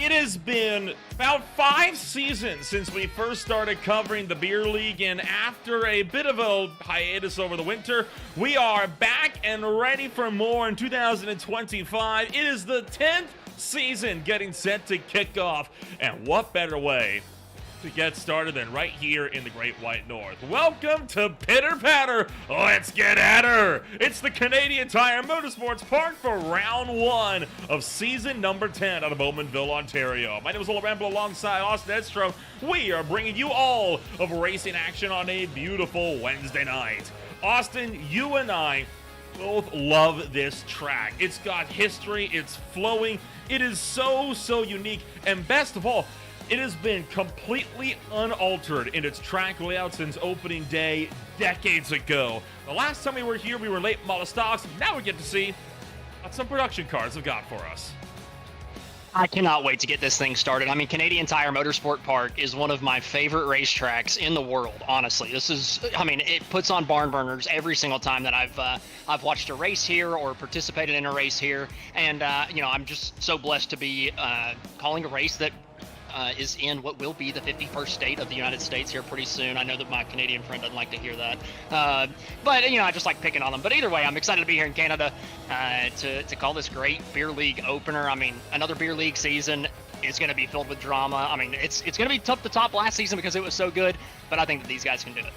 It has been about 5 seasons since we first started covering the beer league, and after a bit of a hiatus over the winter, we are back and ready for more in 2025. It is the 10th season getting set to kick off, and what better way to get started than right here in the Great White North. Welcome to Pitter Patter. Let's get at her. It's the Canadian Tire Motorsports Park for round 1 of season number 10 out of Bowmanville, Ontario. My name is Ola Ramble alongside Austin Edstrom. We are bringing you all of racing action on a beautiful Wednesday night. Austin, you and I both love this track. It's got history, it's flowing, it is so unique, and best of all, it has been completely unaltered in its track layout since opening day decades ago. The last time we were here, we were late model stocks. Now we get to see what some production cars have got for us. I cannot wait to get this thing started. I mean, Canadian Tire Motorsport Park is one of my favorite racetracks in the world, honestly. This is, I mean, it puts on barn burners every single time that I've watched a race here or participated in a race here. And, you know, I'm just so blessed to be calling a race that is in what will be the 51st state of the United States here pretty soon. I know that my Canadian friend doesn't like to hear that, but you know, I just like picking on them. But either way, I'm excited to be here in Canada to call this great beer league opener. I mean, another beer league season is going to be filled with drama. I mean, it's going to be tough to top last season because it was so good, but I think that these guys can do it.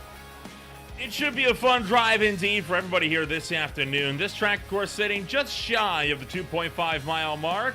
It should be a fun drive indeed for everybody here this afternoon. This track, of course, sitting just shy of the 2.5 mile mark.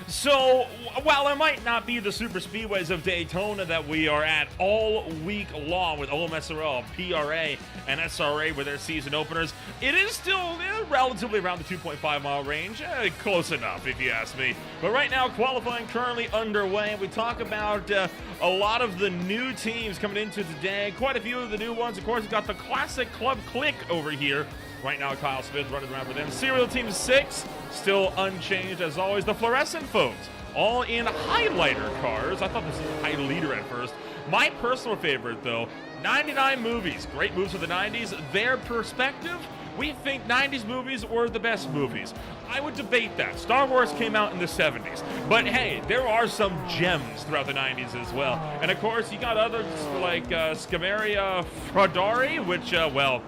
So while it might not be the super speedways of Daytona that we are at all week long with OMSRL, PRA, and SRA with their season openers, it is still relatively around the 2.5 mile range. Close enough, if you ask me. But right now, qualifying currently underway. We talk about a lot of the new teams coming into today. Quite a few of the new ones. Of course, we've got the Classic Club Click over here. Right now, Kyle Smith running around for them. Serial Team 6, still unchanged as always. The Fluorescent folks, all in highlighter cars. I thought this was a high leader at first. My personal favorite, though, 99 movies. Great movies of the 90s. Their perspective, we think 90s movies were the best movies. I would debate that. Star Wars came out in the 70s. But hey, there are some gems throughout the 90s as well. And of course, you got others like Scaveria Frodari, which, well,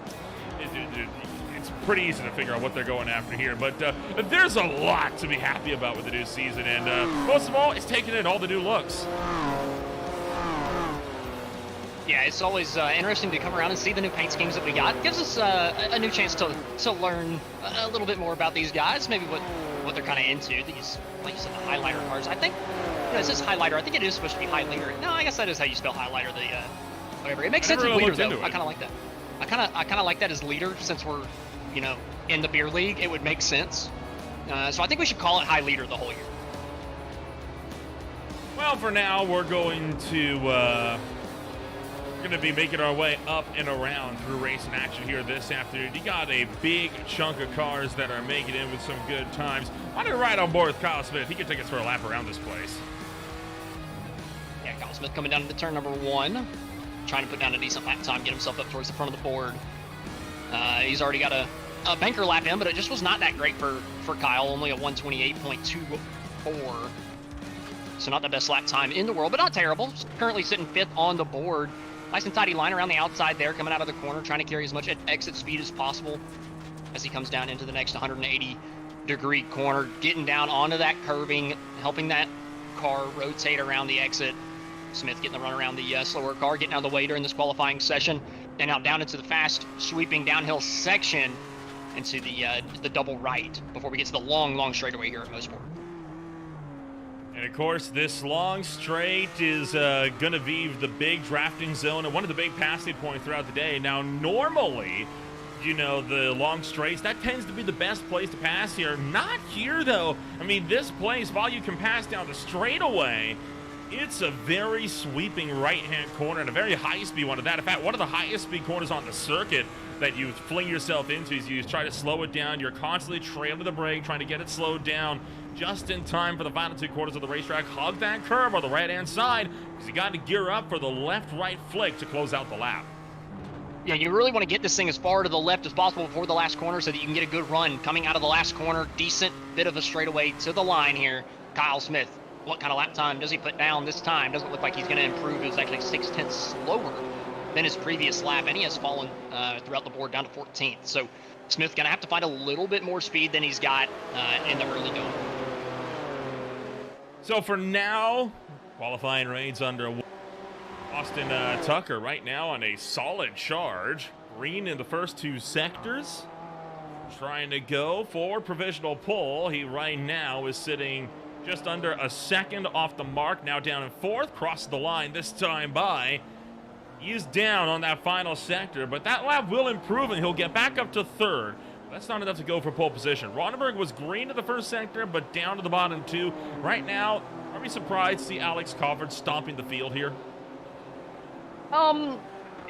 it's pretty easy to figure out what they're going after here. But there's a lot to be happy about with the new season. And most of all, it's taking in all the new looks. Yeah, it's always interesting to come around and see the new paint schemes that we got. It gives us a new chance to learn a little bit more about these guys, maybe what they're kind of into. These, like you said, the highlighter cars. I think, you know, it says highlighter. I think it is supposed to be high leader. No, I guess that is how you spell highlighter. The whatever. It makes sense as leader though. I kind of like that. I kind of like that as leader since we're, you know, in the beer league. It would make sense. So I think we should call it high leader the whole year. Well, for now, we're going to be making our way up and around through racing action here this afternoon. You got a big chunk of cars that are making in with some good times. Why don't you ride on board with Kyle Smith? He can take us for a lap around this place. Yeah, Kyle Smith coming down into turn number 1, trying to put down a decent lap time, get himself up towards the front of the board. He's already got a banker lap in, but it just was not that great for Kyle, only a 128.24. So not the best lap time in the world, but not terrible. Currently sitting 5th on the board. Nice and tidy line around the outside there, coming out of the corner, trying to carry as much exit speed as possible as he comes down into the next 180-degree corner, getting down onto that curving, helping that car rotate around the exit. Smith getting the run around the slower car, getting out of the way during this qualifying session, and now down into the fast, sweeping downhill section into the double right before we get to the long straightaway here at Motorsports. And of course, this long straight is going to be the big drafting zone and one of the big passing points throughout the day. Now, normally, you know, the long straights, that tends to be the best place to pass here. Not here, though. I mean, this place, while you can pass down the straightaway, it's a very sweeping right-hand corner and a very high-speed one of that. In fact, one of the highest-speed corners on the circuit that you fling yourself into is you try to slow it down. You're constantly trailing the brake, trying to get it slowed down just in time for the final 2 quarters of the racetrack. Hug that curve on the right-hand side because you got to gear up for the left-right flick to close out the lap. Yeah, you really want to get this thing as far to the left as possible before the last corner so that you can get a good run coming out of the last corner. Decent bit of a straightaway to the line here. Kyle Smith what kind of lap time does he put down this time? Doesn't look like he's going to improve. It was actually 0.6 slower than his previous lap, and he has fallen throughout the board down to 14th. So Smith going to have to find a little bit more speed than he's got in the early going. So for now, qualifying reigns under Austin Tucker right now on a solid charge. Green in the first 2 sectors. Trying to go for provisional pole. He right now is sitting just under a second off the mark. Now down in 4th. Crosses the line this time by. He's down on that final sector, but that lap will improve and he'll get back up to 3rd. That's not enough to go for pole position. Ronenberg was green in the first sector, but down to the bottom 2. Right now, are we surprised to see Alex Cofford stomping the field here?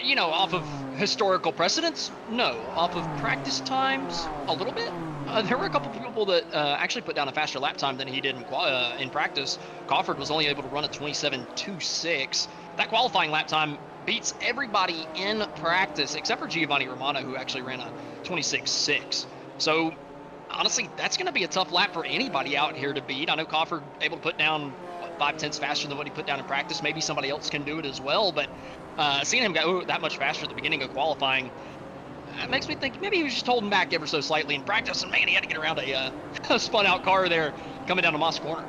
You know, off of historical precedents, no. Off of practice times, a little bit. There were a couple people that actually put down a faster lap time than he did in practice. Cofford was only able to run a 27.26. That qualifying lap time beats everybody in practice except for Giovanni Romano, who actually ran a 26.6. So honestly, that's going to be a tough lap for anybody out here to beat. I know Cofford able to put down 5/10 faster than what he put down in practice. Maybe somebody else can do it as well, but seeing him go that much faster at the beginning of qualifying makes me think maybe he was just holding back ever so slightly in practice, and man, he had to get around a spun out car there coming down to Moss Corner.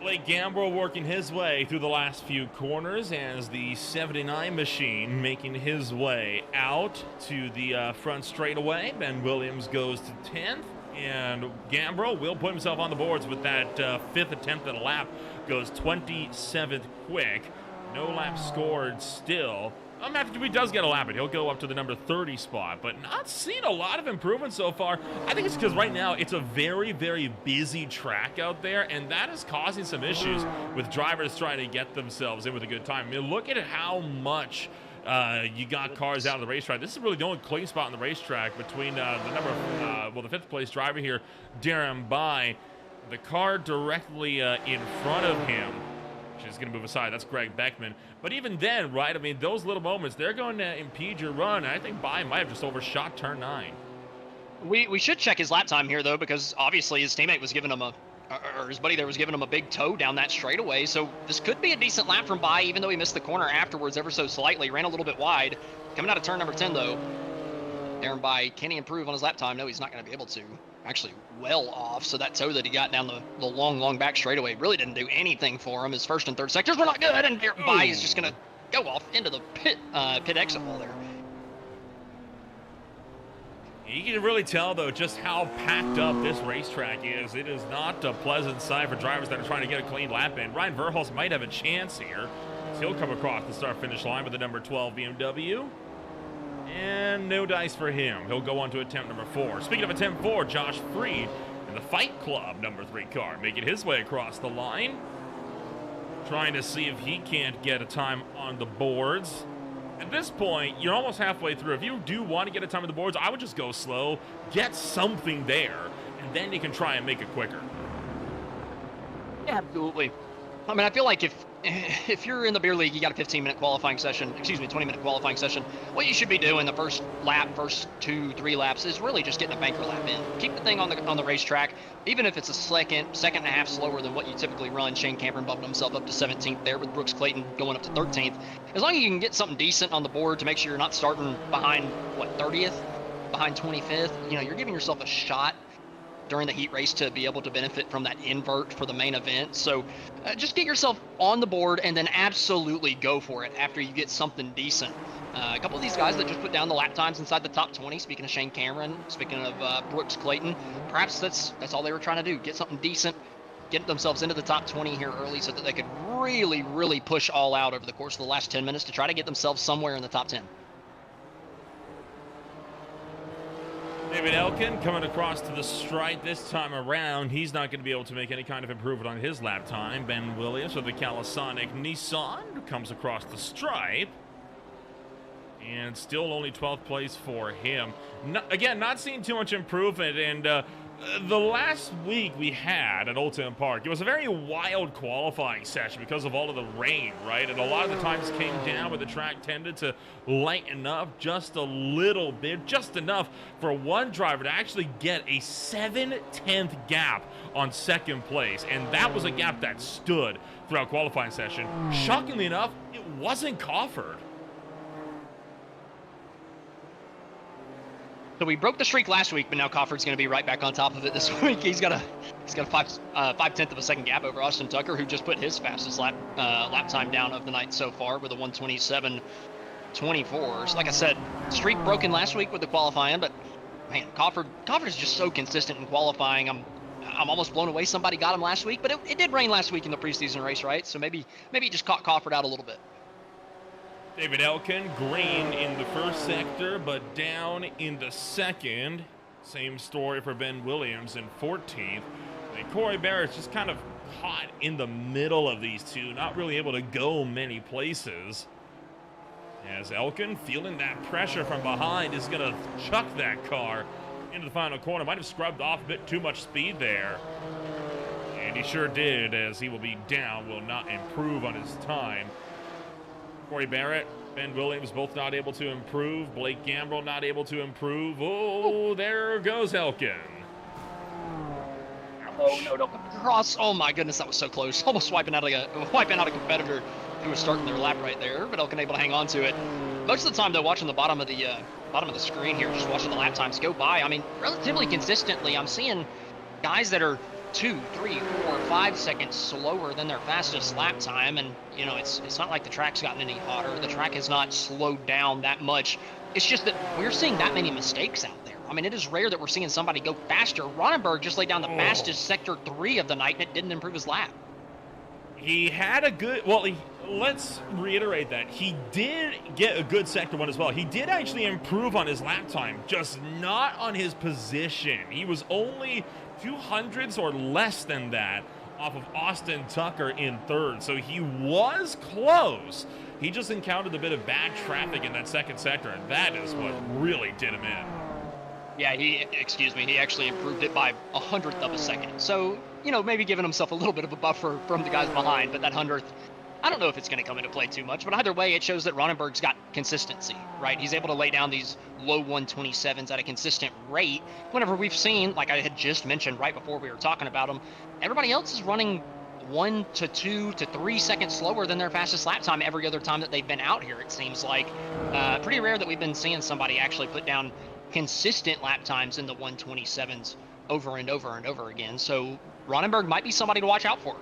Blake Gambrell working his way through the last few corners as the 79 machine making his way out to the front straightaway. Ben Williams goes to 10th, and Gambrell will put himself on the boards with that 5th attempt at a lap. Goes 27th quick. No lap scored still. Matthew Dewey does get a lap, and he'll go up to the number 30 spot, but not seeing a lot of improvement so far. I think it's because right now it's a very, very busy track out there, and that is causing some issues with drivers trying to get themselves in with a good time. I mean, look at how much you got cars out of the racetrack. This is really the only clean spot on the racetrack between the 5th place driver here, Darren Bai. The car directly in front of him, which is going to move aside. That's Greg Beckman. But even then, right, I mean, those little moments, they're going to impede your run. I think Bai might have just overshot turn 9. We should check his lap time here, though, because obviously his teammate was giving him or his buddy there was giving him a big tow down that straightaway. So this could be a decent lap from Bai, even though he missed the corner afterwards ever so slightly. Ran a little bit wide. Coming out of turn number 10, though, Darren Bai, can he improve on his lap time? No, he's not going to be able to. Actually well off, so that tow that he got down the long back straightaway really didn't do anything for him. His first and third sectors were not good, and Bai is just going to go off into the pit exit wall there. You can really tell, though, just how packed up this racetrack is. It is not a pleasant sight for drivers that are trying to get a clean lap in. Ryan Verhulst might have a chance here. He'll come across the start-finish line with the number 12 BMW. And no dice for him. He'll go on to attempt number 4. Speaking of attempt 4, Josh Freed in the Fight Club number 3 car, making his way across the line. Trying to see if he can't get a time on the boards. At this point, you're almost halfway through. If you do want to get a time on the boards, I would just go slow, get something there, and then you can try and make it quicker. Yeah, absolutely. I mean, I feel like if you're in the beer league, you got a 15-minute qualifying session, 20-minute qualifying session. What you should be doing the first lap, first 2-3 laps is really just getting a banker lap in. Keep the thing on the racetrack, even if it's a second and a half slower than what you typically run. Shane Cameron bumped himself up to 17th there with Brooks Clayton going up to 13th. As long as you can get something decent on the board to make sure you're not starting behind 30th, behind 25th, you're giving yourself a shot during the heat race to be able to benefit from that invert for the main event. So just get yourself on the board and then absolutely go for it after you get something decent. A couple of these guys that just put down the lap times inside the top 20, speaking of Shane Cameron, speaking of Brooks Clayton, perhaps that's all they were trying to do, get something decent, get themselves into the top 20 here early so that they could really, really push all out over the course of the last 10 minutes to try to get themselves somewhere in the top 10. David Elkin coming across to the stripe this time around. He's not going to be able to make any kind of improvement on his lap time. Ben Williams of the Calisonic Nissan comes across the stripe. And still only 12th place for him. Again, not seeing too much improvement. And The last week we had at Old Town Park, it was a very wild qualifying session because of all of the rain, right? And a lot of the times came down where the track tended to lighten up just a little bit, just enough for one driver to actually get a 7/10 gap on second place. And that was a gap that stood throughout qualifying session. Shockingly enough, it wasn't Crawford. So we broke the streak last week, but now Crawford's going to be right back on top of it this week. He's got a 5/10 of a second gap over Austin Tucker, who just put his fastest lap time down of the night so far with a 1:27.24. So like I said, streak broken last week with the qualifying, but man, Crawford is just so consistent in qualifying. I'm almost blown away somebody got him last week, but it did rain last week in the preseason race, right? So maybe it just caught Crawford out a little bit. David Elkin, green in the first sector, but down in the second. Same story for Ben Williams in 14th. And Corey Barrett's just kind of caught in the middle of these two, not really able to go many places. As Elkin, feeling that pressure from behind, is going to chuck that car into the final corner. Might have scrubbed off a bit too much speed there. And he sure did, as he will be down, will not improve on his time. Corey Barrett, Ben Williams both not able to improve. Blake Gambrill not able to improve. Oh, there goes Elkin. Oh, no, don't come across. Oh, my goodness, that was so close. Almost wiping out a competitor who was starting their lap right there, but Elkin able to hang on to it. Most of the time, though, watching the bottom of the screen here, just watching the lap times go by, I mean, relatively consistently, I'm seeing guys that are 2, 3, 4, 5 seconds slower than their fastest lap time, and you know it's not like the track's gotten any hotter. The track has not slowed down that much. It's just that we're seeing that many mistakes out there. I mean, it is rare that we're seeing somebody go faster. Ronenberg just laid down the fastest sector 3 of the night, and it didn't improve his lap. He had a good, let's reiterate that. He did get a good sector 1 as well. He did actually improve on his lap time, just not on his position. He was only 200s or less than that off of Austin Tucker in 3rd. So he was close. He just encountered a bit of bad traffic in that second sector, and that is what really did him in. Yeah, he actually improved it by 100th of a second. So, you know, maybe giving himself a little bit of a buffer from the guys behind, but that 100th, I don't know if it's going to come into play too much, but either way, it shows that Ronenberg's got consistency, right? He's able to lay down these low 127s at a consistent rate. Whenever we've seen, like I had just mentioned right before we were talking about him, everybody else is running 1 to 2 to 3 seconds slower than their fastest lap time every other time that they've been out here, it seems like. Pretty rare that we've been seeing somebody actually put down consistent lap times in the 127s over and over and over again. So Ronenberg might be somebody to watch out for.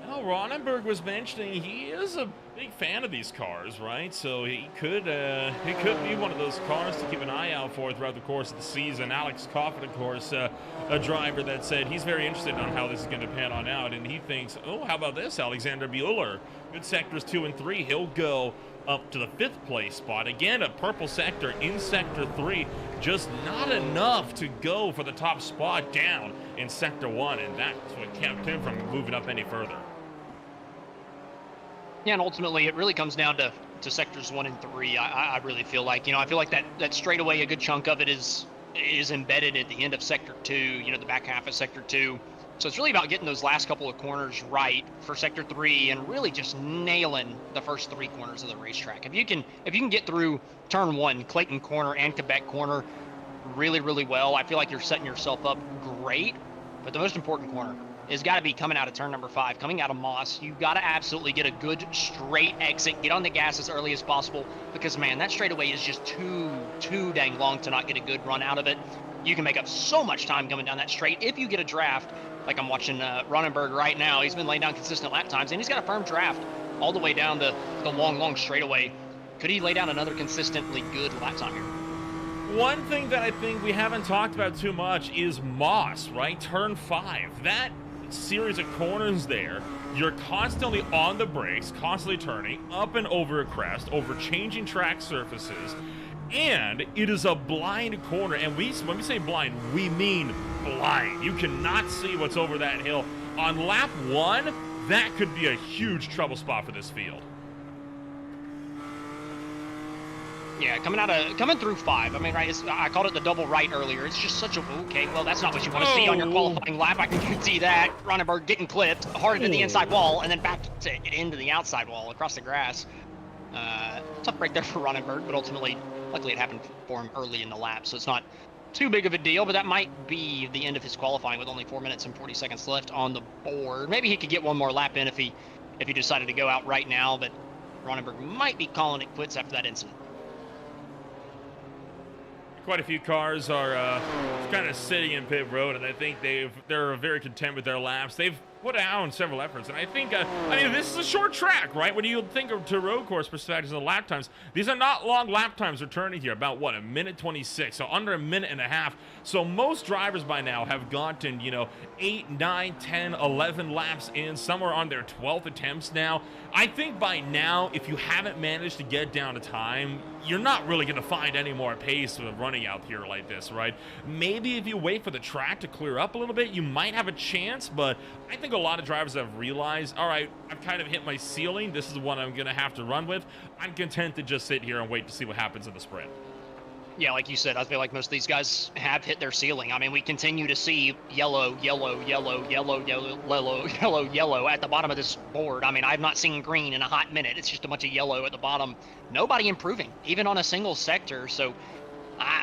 Well, Ronenberg was mentioning he is a big fan of these cars, right? So he could be one of those cars to keep an eye out for throughout the course of the season. Alex Coffin, of course, a driver that said he's very interested on how this is going to pan on out, and he thinks, oh, how about this, Alexander Bueller? Good sectors 2 and 3. He'll go up to the 5th place spot. Again, a purple sector in sector 3, just not enough to go for the top spot down in sector 1, and that's what kept him from moving up any further. Yeah, and ultimately it really comes down to sectors 1 and 3. I really feel like, I feel like that straightaway, a good chunk of it is embedded at the end of sector 2, the back half of sector 2. So it's really about getting those last couple of corners right for sector 3 and really just nailing the first 3 corners of the racetrack. If you can get through turn 1, Clayton corner and Quebec corner really, really well, I feel like you're setting yourself up great. But the most important corner has got to be coming out of turn number 5, coming out of Moss. You've got to absolutely get a good straight exit, get on the gas as early as possible, because man, that straightaway is just too dang long to not get a good run out of it. You can make up so much time coming down that straight if you get a draft. Like I'm watching Ronenberg right now. He's been laying down consistent lap times, and he's got a firm draft all the way down the long straightaway. Could he lay down another consistently good lap time here? One thing that I think we haven't talked about too much is Moss, right? Turn 5. That series of corners there, you're constantly on the brakes, constantly turning up and over a crest, over changing track surfaces, and it is a blind corner. And when we say blind, we mean blind. You cannot see what's over that hill. On lap 1, that could be a huge trouble spot for this field. Yeah, coming through 5. I mean, right? I called it the double right earlier. It's just such a okay. Well, that's not what you want to see on your qualifying lap. I can see that Ronenberg getting clipped hard into the inside wall and then back into the outside wall across the grass. Tough break there for Ronenberg, but ultimately, luckily it happened for him early in the lap, so it's not too big of a deal. But that might be the end of his qualifying with only 4 minutes and 40 seconds left on the board. Maybe he could get one more lap in if he decided to go out right now, but Ronenberg might be calling it quits after that incident. Quite a few cars are kind of sitting in pit road, and I think they're very content with their laps. They've put down several efforts, and I think I mean, this is a short track, right? When you think of to road course perspectives and lap times, these are not long lap times returning here. About what, a minute 26, so under a minute and a half. So most drivers by now have gotten 8, 9, 10, 11 laps in. Some are on their 12th attempts now. I think by now, if you haven't managed to get down to time, you're not really going to find any more pace with running out here like this, right? Maybe if you wait for the track to clear up a little bit, you might have a chance, but I think a lot of drivers have realized, all right, I've kind of hit my ceiling. This is what I'm going to have to run with. I'm content to just sit here and wait to see what happens in the sprint. Yeah, like you said, I feel like most of these guys have hit their ceiling. I mean, we continue to see yellow, yellow, yellow, yellow, yellow, yellow, yellow, yellow at the bottom of this board. I mean, I've not seen green in a hot minute. It's just a bunch of yellow at the bottom. Nobody improving, even on a single sector. So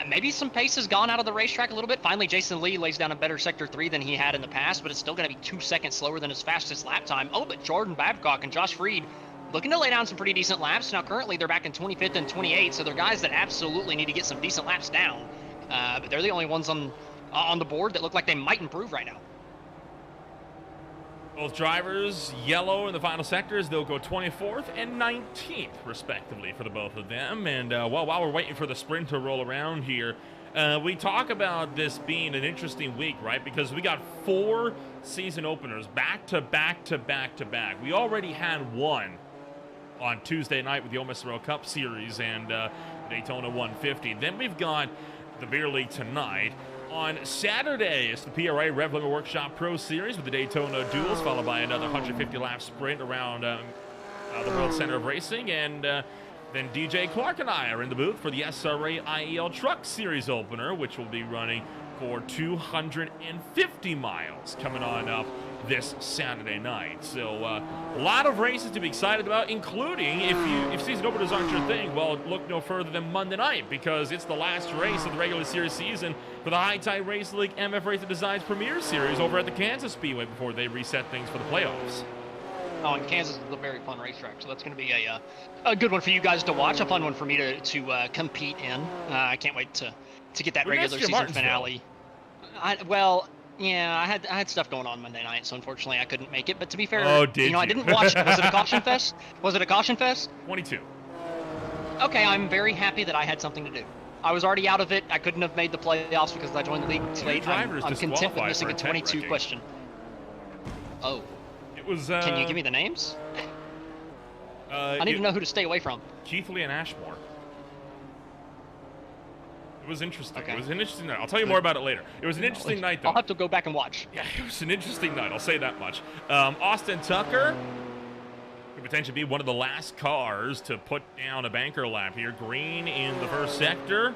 maybe some pace has gone out of the racetrack a little bit. Finally, Jason Lee lays down a better Sector 3 than he had in the past, but it's still going to be 2 seconds slower than his fastest lap time. Oh, but Jordan Babcock and Josh Freed looking to lay down some pretty decent laps. Now, currently, they're back in 25th and 28th, so they're guys that absolutely need to get some decent laps down. But they're the only ones on the board that look like they might improve right now. Both drivers yellow in the final sectors. They'll go 24th and 19th, respectively, for the both of them. And while we're waiting for the sprint to roll around here, we talk about this being an interesting week, right? Because we got 4 season openers back to back to back to back. We already had one on Tuesday night with the Ole Miss Royal Cup Series and Daytona 150. Then we've got the Beer League tonight. On Saturday, it's the PRA Rev Limit Workshop Pro Series with the Daytona Duels, followed by another 150-lap sprint around the World Center of Racing. And then DJ Clark and I are in the booth for the SRA IEL Truck Series opener, which will be running for 250 miles coming on up this Saturday night. So a lot of races to be excited about, including if season openers aren't your thing, well, look no further than Monday night, because it's the last race of the regular series season for the High Tide Race League MF Racing Designs Premier Series over at the Kansas Speedway before they reset things for the playoffs. Oh, and Kansas is a very fun racetrack, so that's going to be a good one for you guys to watch, a fun one for me to compete in. I can't wait to get that regular season finale. Yeah, I had stuff going on Monday night, so unfortunately I couldn't make it. But to be fair, I didn't watch. Was it a caution fest? Was it a caution fest? 22. Okay, I'm very happy that I had something to do. I was already out of it. I couldn't have made the playoffs because I joined the league late. I'm content with missing a 22 question. Oh. It was. Can you give me the names? I need to know who to stay away from. Keith Lee and Ashmore. It was interesting. Okay. It was an interesting night. I'll tell you more about it later. It was an interesting night, though. I'll have to go back and watch. Yeah, it was an interesting night. I'll say that much. Austin Tucker could potentially be one of the last cars to put down a banker lap here. Green in the first sector.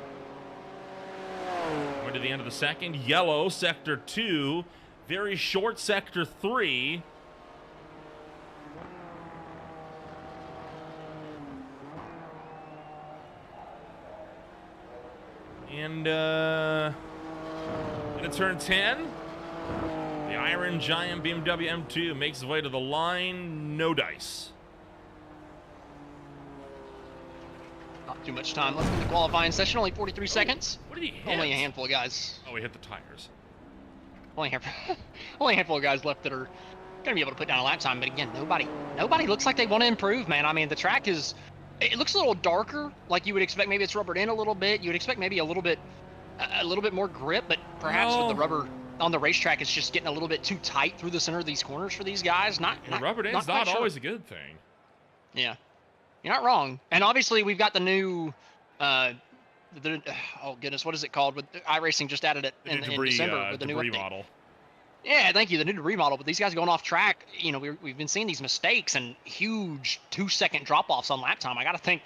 Going to the end of the second. Yellow, sector 2. Very short sector 3. And in turn 10, the Iron Giant BMW M2 makes its way to the line. No dice. Not too much time left in the qualifying session. Only 43 seconds. What did he hit? Only a handful of guys. Oh, he hit the tires. Only a handful of guys left that are going to be able to put down a lap time. But again, nobody looks like they want to improve, man. I mean, the track is... It looks a little darker, like you would expect. Maybe it's rubbered in a little bit. You would expect maybe a little bit more grip, but perhaps with the rubber on the racetrack, it's just getting a little bit too tight through the center of these corners for these guys. Rubbered in is not always a good thing. Yeah, you're not wrong. And obviously, we've got the new, oh goodness, what is it called? With iRacing just added it in December with the new update. Model. Yeah, thank you. The new debris model, but these guys going off track, we've been seeing these mistakes and huge 2-second drop-offs on lap time. I got to think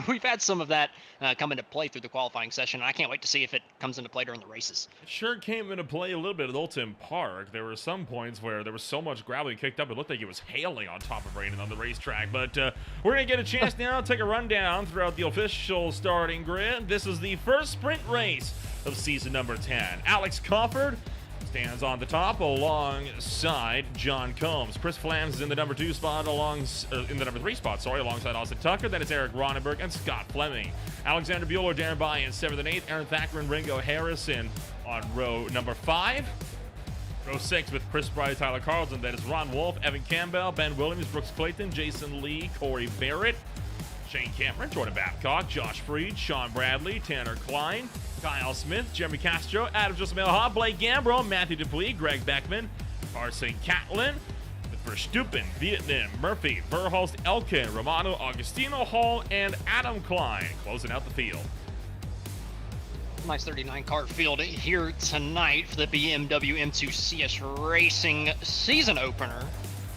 We've had some of that come into play through the qualifying session, and I can't wait to see if it comes into play during the races. It sure came into play a little bit at Oulton Park. There were some points where there was so much gravel kicked up, it looked like it was hailing on top of Braden on the racetrack. But we're going to get a chance now to take a rundown throughout the official starting grid. This is the first sprint race of season number 10. Alex Crawford stands on the top alongside John Combs. Chris Flams is in the number 2 spot in the number 3 spot, alongside Austin Tucker. Then it's Eric Ronenberg and Scott Fleming. Alexander Bueller, Darren By in 7th and 8th. Aaron Thacker and Ringo Harrison on row number 5. Row 6 with Chris Bryde, Tyler Carlson. That is Ron Wolf, Evan Campbell, Ben Williams, Brooks Clayton, Jason Lee, Corey Barrett, Shane Cameron, Jordan Babcock, Josh Freed, Sean Bradley, Tanner Klein, Kyle Smith, Jeremy Castro, Adam Josemel, Blake Gambro, Matthew Dupuis, Greg Beckman, Carson Catlin, Verstupen, Vietnam, Murphy, Verhulst, Elkin, Romano, Augustino Hall, and Adam Klein closing out the field. Nice 39 car field here tonight for the BMW M2 CS Racing season opener.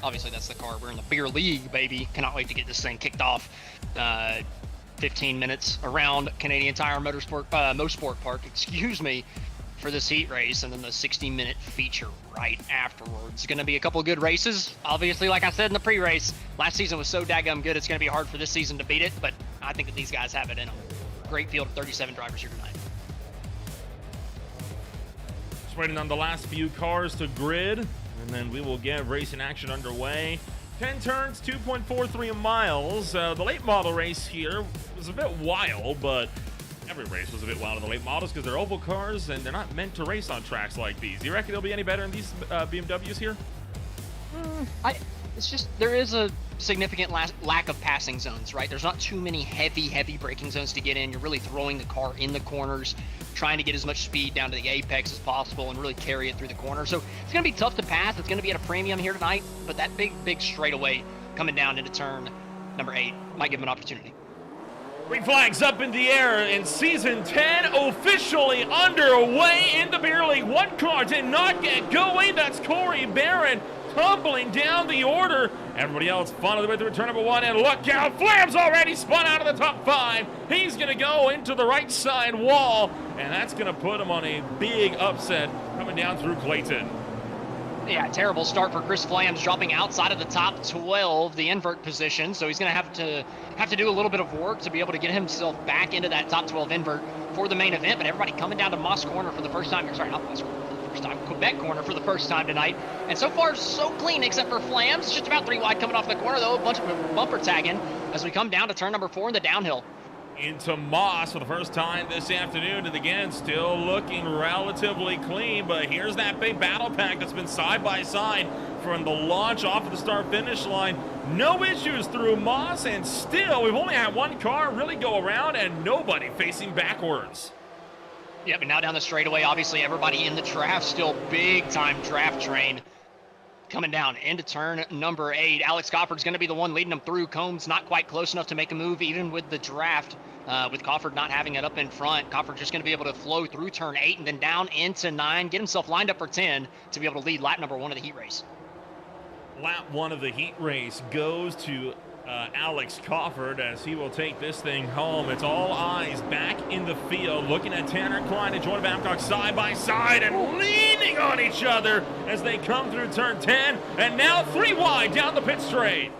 Obviously, that's the car. We're in the beer league, baby. Cannot wait to get this thing kicked off. 15 minutes around Canadian Tire Motorsport Park, for this heat race, and then the 60-minute feature right afterwards. It's going to be a couple of good races. Obviously, like I said in the pre-race, last season was so daggum good, it's going to be hard for this season to beat it, but I think that these guys have it in them. Great field of 37 drivers here tonight. Just waiting on the last few cars to grid, and then we will get racing action underway. 10 turns, 2.43 miles. The late model race here was a bit wild, but every race was a bit wild in the late models because they're oval cars and they're not meant to race on tracks like these. You reckon they'll be any better in these BMWs here? It's just, there is a significant lack of passing zones, right? There's not too many heavy braking zones to get in. You're really throwing the car in the corners, trying to get as much speed down to the apex as possible and really carry it through the corner. So it's going to be tough to pass. It's going to be at a premium here tonight, but that big straightaway coming down into turn number 8 might give them an opportunity. Green flags up in the air, and season 10 officially underway in the beer league. One car did not get going. That's Corey Barron tumbling down the order. Everybody else funneled way through turn number 1, and look out, Flams already spun out of the top 5. He's going to go into the right side wall, and that's going to put him on a big upset coming down through Clayton. Yeah, terrible start for Chris Flams, dropping outside of the top 12, the invert position. So he's going to have to do a little bit of work to be able to get himself back into that top 12 invert for the main event. But everybody coming down to Moss Corner for the first time. Sorry, not Moss Corner for the first time. Quebec Corner for the first time tonight. And so far, so clean, except for Flams. Just about 3 wide coming off the corner, though. A bunch of bumper tagging as we come down to turn number 4 in the downhill. Into Moss for the first time this afternoon, and again, still looking relatively clean, but here's that big battle pack that's been side by side from the launch off of the start-finish line. No issues through Moss, and still, we've only had one car really go around and nobody facing backwards. Yeah, but now down the straightaway, obviously everybody in the draft, still big-time draft train. Coming down into turn number 8. Alex Crawford's going to be the one leading them through. Combs not quite close enough to make a move, even with the draft. With Crawford not having it up in front, Crawford just going to be able to flow through turn 8 and then down into 9, get himself lined up for 10 to be able to lead lap number 1 of the heat race. Lap 1 of the heat race goes to Alex Crawford as he will take this thing home. It's all eyes back in the field, looking at Tanner Klein and Jordan Babcock side by side and leaning on each other as they come through turn 10, and now 3 wide down the pit straight.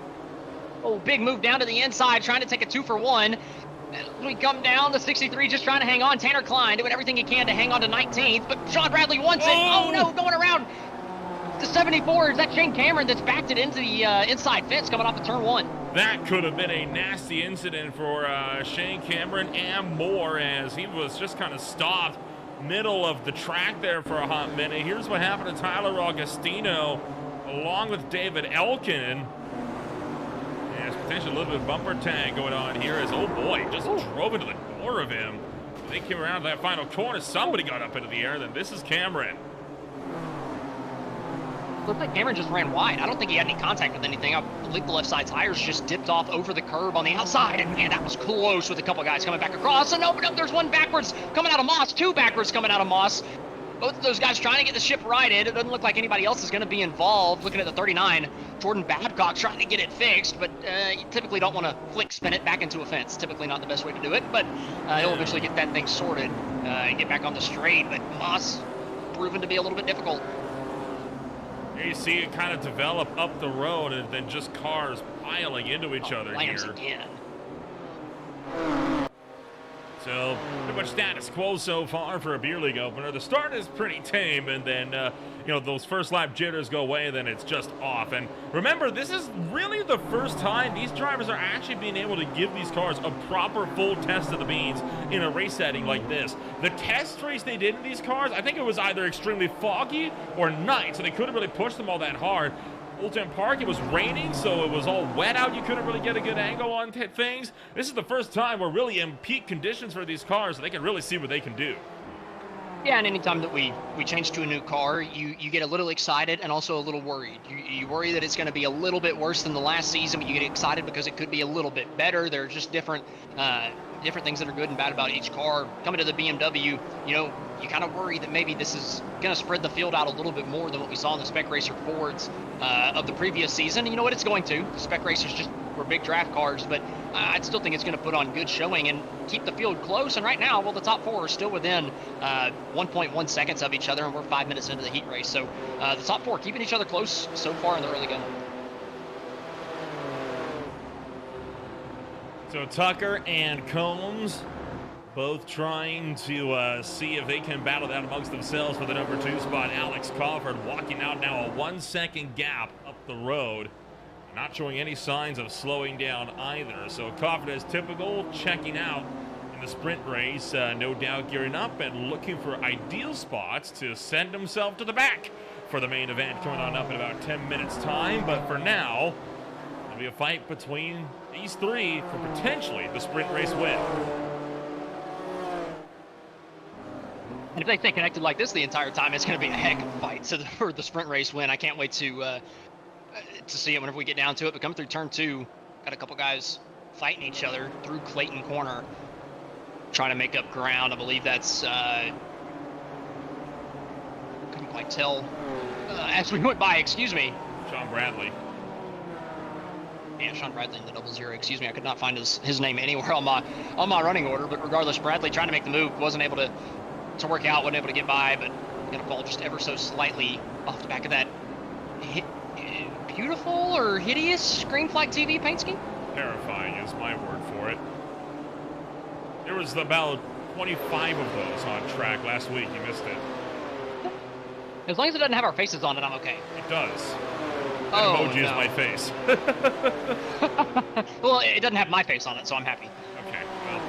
Oh, big move down to the inside, trying to take a 2 for 1. We come down, the 63 just trying to hang on. Tanner Klein doing everything he can to hang on to 19th, but Sean Bradley wants it. Oh no, going around the 74. Is that Shane Cameron that's backed it into the inside fence coming off of turn 1? That could have been a nasty incident for Shane Cameron and more, as he was just kind of stopped middle of the track there for a hot minute. Here's what happened to Tyler Augustino along with David Elkin. There's potentially a little bit of bumper tag going on here as, oh boy, just drove into the door of him. They came around to that final corner. Somebody got up into the air. Then this is Cameron. Looks like Cameron just ran wide. I don't think he had any contact with anything. I believe the left side tires just dipped off over the curb on the outside. And man, that was close with a couple guys coming back across. And open up, there's one backwards coming out of Moss, 2 backwards coming out of Moss. both of those guys trying to get the ship righted. It doesn't look like anybody else is going to be involved. Looking at the 39, Jordan Babcock trying to get it fixed, but you typically don't want to flick spin it back into a fence. Typically not the best way to do it, but he'll eventually get that thing sorted and get back on the straight. But Moss proven to be a little bit difficult. Here you see it kind of develop up the road, and then just cars piling into each other Lambs here. Again. So, pretty much status quo so far for a beer league opener. The start is pretty tame, and then, those first lap jitters go away, then it's just off. And remember, this is really the first time these drivers are actually being able to give these cars a proper full test of the beans in a race setting like this. The test race they did in these cars, I think it was either extremely foggy or night, so they couldn't really push them all that hard. Oldtown Park, it was raining, so it was all wet out. You couldn't really get a good angle on things. This is the first time we're really in peak conditions for these cars, so they can really see what they can do. Yeah, and anytime that we change to a new car, you get a little excited and also a little worried. You worry that it's going to be a little bit worse than the last season, but you get excited because it could be a little bit better. There are just different things that are good and bad about each car. Coming to the BMW, you kind of worry that maybe this is going to spread the field out a little bit more than what we saw in the Spec Racer Fords of the previous season. And you know what? It's going to. The Spec Racers just were big draft cars, but I'd still think it's going to put on good showing and keep the field close. And right now, well, the top four are still within 1.1 seconds of each other, and we're 5 minutes into the heat race. So the top four keeping each other close so far in the early going. So Tucker and Combs both trying to see if they can battle that amongst themselves for the number 2 spot. Alex Crawford walking out now, a 1 second gap up the road. Not showing any signs of slowing down either. So Crawford, as typical, checking out in the sprint race. No doubt gearing up and looking for ideal spots to send himself to the back for the main event coming on up in about 10 minutes time. But for now, there'll be a fight between these three for potentially the sprint race win. And if they stay connected like this the entire time, it's going to be a heck of a fight for the sprint race win. I can't wait to see it whenever we get down to it. But coming through turn 2, got a couple guys fighting each other through Clayton Corner, trying to make up ground. I believe that's couldn't quite tell as we went by. Excuse me. Sean Bradley. Yeah, Sean Bradley in the 00. Excuse me, I could not find his name anywhere on my running order. But regardless, Bradley trying to make the move, wasn't able to work out, wasn't able to get by, but gonna fall just ever so slightly off the back of that beautiful or hideous Green Flag TV paint scheme. Terrifying is my word for it. There was about 25 of those on track last week. You missed it. As long as it doesn't have our faces on it, I'm okay. It does. That emoji is my face. Well, it doesn't have my face on it, so I'm happy. Okay, well.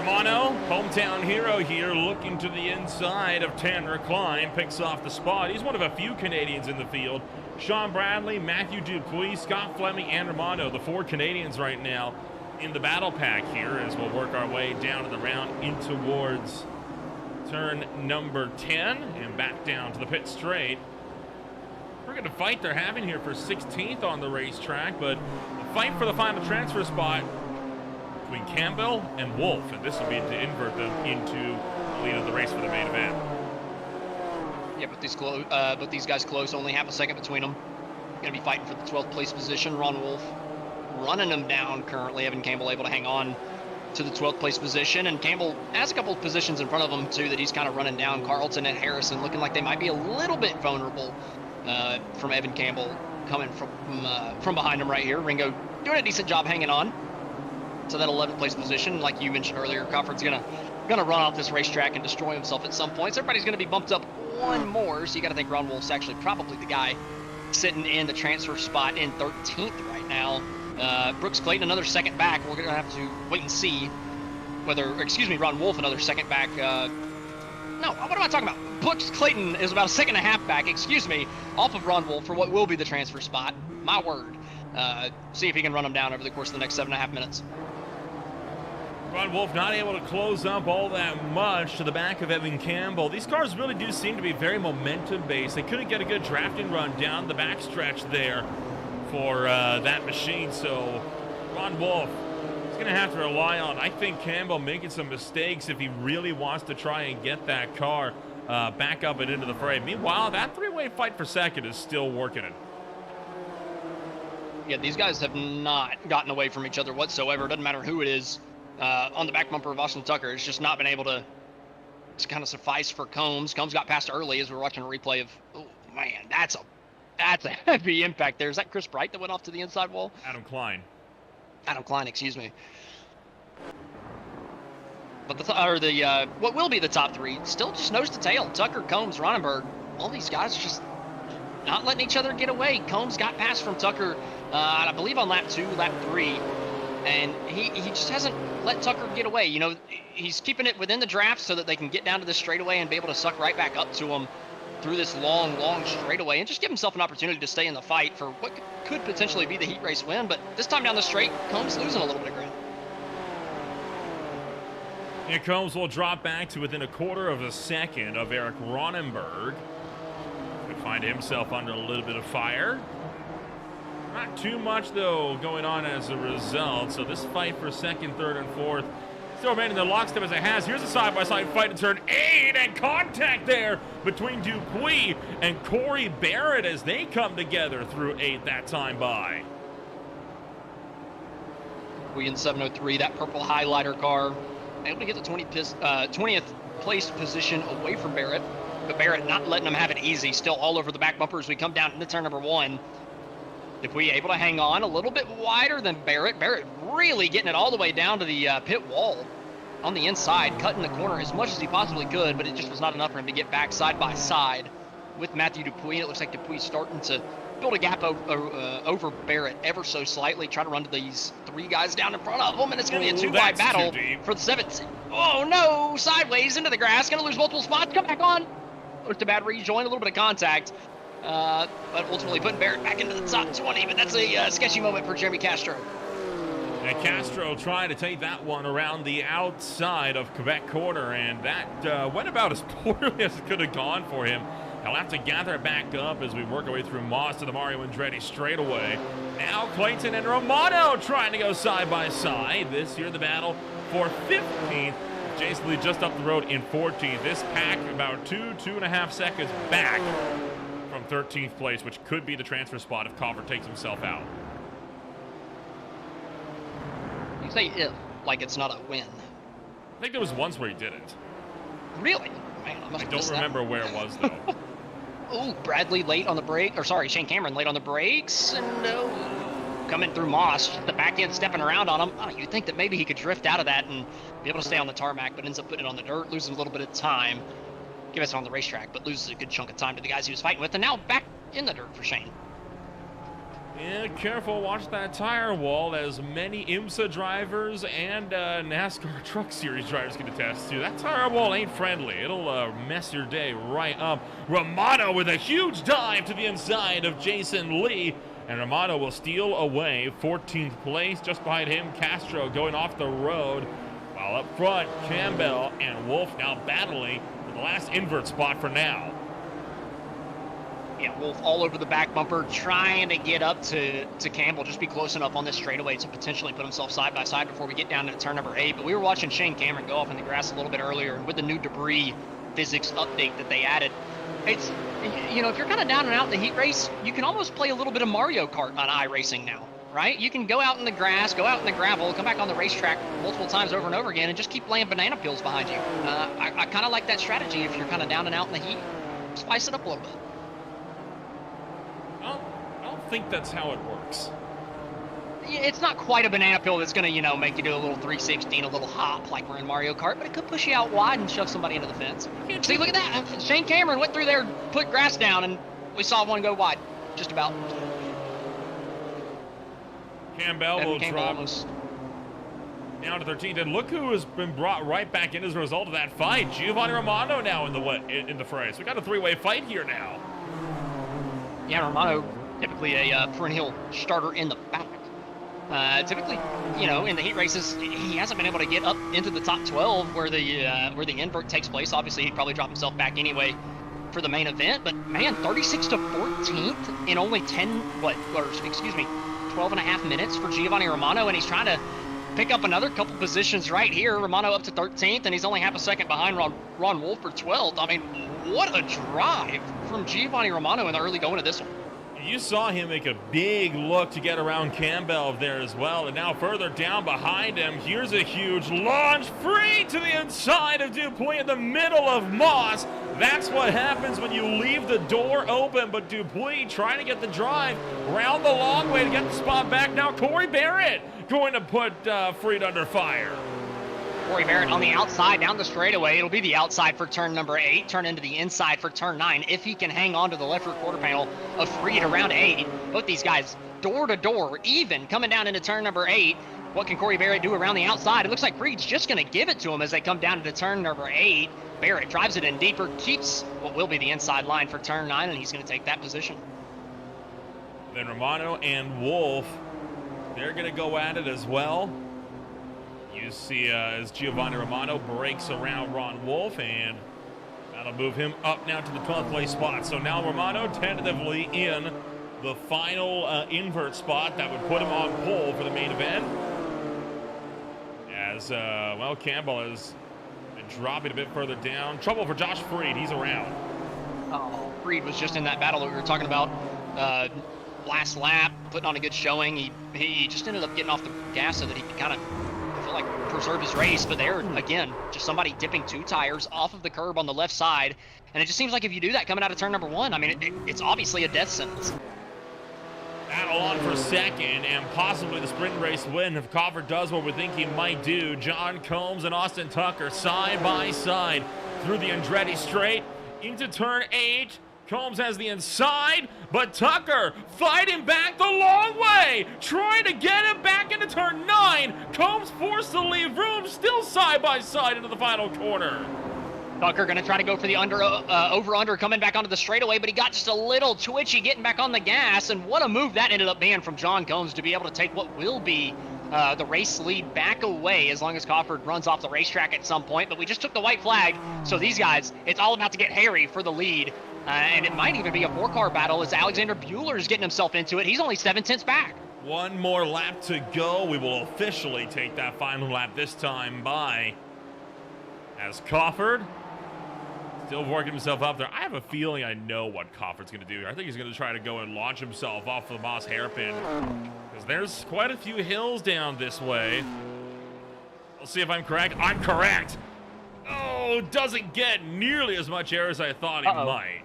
Romano, hometown hero here, looking to the inside of Tanner Klein, picks off the spot. He's one of a few Canadians in the field. Sean Bradley, Matthew Dupuis, Scott Fleming, and Romano, the 4 Canadians right now in the battle pack here as we'll work our way down to the round in towards turn number 10 and back down to the pit straight. We're going to fight they're having here for 16th on the racetrack, but a fight for the final transfer spot between Campbell and Wolf, and this will be to invert them into the lead of the race for the main event. Yeah, but these guys close, only half a second between them. Going to be fighting for the 12th place position. Ron Wolf running them down currently. Evan Campbell able to hang on to the 12th place position, and Campbell has a couple of positions in front of him too that he's kind of running down. Carlton and Harrison looking like they might be a little bit vulnerable from Evan Campbell coming from behind him right here. Ringo doing a decent job hanging on to that 11th place position. Like you mentioned earlier, Crawford's gonna run off this racetrack and destroy himself at some point. So everybody's gonna be bumped up one more. So you got to think Ron Wolf's actually probably the guy sitting in the transfer spot in 13th right now. Brooks Clayton another second back. We're gonna have to wait and see whether, Ron Wolf another second back. No, what am I talking about? Brooks Clayton is about a second and a half back, off of Ron Wolf for what will be the transfer spot. My word. See if he can run him down over the course of the next 7.5 minutes. Ron Wolf not able to close up all that much to the back of Evan Campbell. These cars really do seem to be very momentum-based. They couldn't get a good drafting run down the backstretch there for that machine. So Ron Wolf is going to have to rely on, I think, Campbell making some mistakes if he really wants to try and get that car back up and into the fray. Meanwhile, that three-way fight for second is still working it. Yeah, these guys have not gotten away from each other whatsoever. Doesn't matter who it is. On the back bumper of Austin Tucker, it's just not been able to kind of suffice for Combs. Combs got past early as we're watching a replay of, oh man, that's a heavy impact there. Is that Chris Bright that went off to the inside wall? Adam Klein, excuse me. But what will be the top three, still just nose to tail. Tucker, Combs, Ronenberg, all these guys just not letting each other get away. Combs got past from Tucker, I believe on lap 2, lap 3. And he just hasn't let Tucker get away. You know, he's keeping it within the draft so that they can get down to this straightaway and be able to suck right back up to him through this long straightaway and just give himself an opportunity to stay in the fight for what could potentially be the heat race win. But this time down the straight, Combs losing a little bit of ground. Yeah, Combs will drop back to within a quarter of a second of Eric Ronenberg. Could find himself under a little bit of fire. Not too much, though, going on as a result. So this fight for second, third, and fourth still remaining in the lockstep as it has. Here's a side-by-side fight in turn 8, and contact there between Dupuis and Corey Barrett as they come together through 8 that time by. We in 703, that purple highlighter car, able to get the 20th place position away from Barrett. But Barrett not letting him have it easy, still all over the back bumper as we come down into turn number 1. Dupuis able to hang on a little bit wider than Barrett. Barrett really getting it all the way down to the pit wall on the inside, cutting the corner as much as he possibly could, but it just was not enough for him to get back side by side with Matthew Dupuis. It looks like Dupuis starting to build a gap over Barrett ever so slightly, try to run to these 3 guys down in front of him, and it's going to be a 2-wide battle for the 7th. Oh no, sideways into the grass, going to lose multiple spots, come back on. Looked a bad rejoin, a little bit of contact. But ultimately putting Barrett back into the top 20, but that's a sketchy moment for Jeremy Castro. And Castro trying to take that one around the outside of Quebec corner, and that went about as poorly as it could have gone for him. He'll have to gather it back up as we work our way through Moss to the Mario Andretti straightaway. Now Clayton and Romano trying to go side by side. This year the battle for 15th. Jason Lee just up the road in 14th. This pack about 2.5 seconds back from 13th place, which could be the transfer spot if Coffer takes himself out. You say if, like it's not a win. I think there was once where he didn't. Really? Man, I don't remember where it was, though. Oh, Bradley late on the brake, or sorry, Shane Cameron late on the brakes, and coming through Moss, the back end stepping around on him. Oh, you'd think that maybe he could drift out of that and be able to stay on the tarmac, but ends up putting it on the dirt, losing a little bit of time. Give us on the racetrack, but loses a good chunk of time to the guys he was fighting with, and now back in the dirt for Shane. Yeah, careful, watch that tire wall, as many IMSA drivers and NASCAR Truck Series drivers can attest to. That tire wall ain't friendly. It'll mess your day right up. Romano with a huge dive to the inside of Jason Lee, and Romano will steal away 14th place. Just behind him, Castro going off the road, while up front, Campbell and Wolf now battling for the last invert spot for now. Yeah, Wolf all over the back bumper, trying to get up to Campbell, just be close enough on this straightaway to potentially put himself side by side before we get down to turn number 8. But we were watching Shane Cameron go off in the grass a little bit earlier, and with the new debris physics update that they added, it's, you know, if you're kind of down and out in the heat race, you can almost play a little bit of Mario Kart on iRacing now, right? You can go out in the grass, go out in the gravel, come back on the racetrack multiple times over and over again, and just keep laying banana peels behind you. I kind of like that strategy if you're kind of down and out in the heat. Spice it up a little bit. I don't think that's how it works. It's not quite a banana peel that's going to, you know, make you do a little 360 and a little hop like we're in Mario Kart, but it could push you out wide and shove somebody into the fence. See, look at that. Shane Cameron went through there, put grass down, and we saw one go wide, just about. Campbell will drop almost down to 13th, and look who has been brought right back in as a result of that fight. Giovanni Romano now in the fray. So we got a 3-way fight here now. Yeah, Romano, typically a perennial starter in the back. Typically, you know, in the heat races, he hasn't been able to get up into the top 12 where the invert takes place. Obviously, he'd probably drop himself back anyway for the main event. But man, 36 to 14th in only 12 and a half minutes for Giovanni Romano, and he's trying to pick up another couple positions right here. Romano up to 13th, and he's only half a second behind Ron Wolf for 12th. I mean, what a drive from Giovanni Romano in the early going of this one. You saw him make a big look to get around Campbell there as well. And now further down behind him, here's a huge launch free to the inside of Dupuis in the middle of Moss. That's what happens when you leave the door open. But Dupuis trying to get the drive around the long way to get the spot back. Now Corey Barrett going to put Freed under fire. Corey Barrett on the outside down the straightaway. It'll be the outside for turn number 8, turn into the inside for turn 9 if he can hang on to the left rear quarter panel of Freed around 8. Both these guys door to door, even coming down into turn number 8. What can Corey Barrett do around the outside? It looks like Freed's just going to give it to him as they come down into turn number 8. Barrett drives it in deeper, keeps what will be the inside line for turn 9, and he's going to take that position. Then Romano and Wolf, they're going to go at it as well. You see as Giovanni Romano breaks around Ron Wolf, and that'll move him up now to the 12th place spot. So now Romano tentatively in the final invert spot that would put him on pole for the main event. As, well, Campbell has been dropping a bit further down. Trouble for Josh Freed. He's around. Oh, Freed was just in that battle that we were talking about last lap, putting on a good showing. He just ended up getting off the gas so that he could kind of like preserve his race, but there again, just somebody dipping 2 tires off of the curb on the left side, and it just seems like if you do that coming out of turn number 1, I mean, it's obviously a death sentence. Battle on for second and possibly the sprint race win if Coffer does what we think he might do. John Combs and Austin Tucker side by side through the Andretti straight into turn 8. Combs has the inside, but Tucker fighting back the long way, trying to get him back into turn 9. Combs forced to leave room, still side by side into the final corner. Tucker going to try to go for the over-under coming back onto the straightaway, but he got just a little twitchy getting back on the gas, and what a move that ended up being from John Combs to be able to take what will be the race lead back away as long as Crawford runs off the racetrack at some point. But we just took the white flag, so these guys, it's all about to get hairy for the lead. And it might even be a 4-car battle as Alexander Bueller is getting himself into it. He's only 7/10 back. One more lap to go. We will officially take that final lap this time by as Crawford still working himself up there. I have a feeling I know what Crawford's going to do. I think he's going to try to go and launch himself off the Moss hairpin because there's quite a few hills down this way. We'll see if I'm correct. I'm correct. Oh, doesn't get nearly as much air as I thought he might.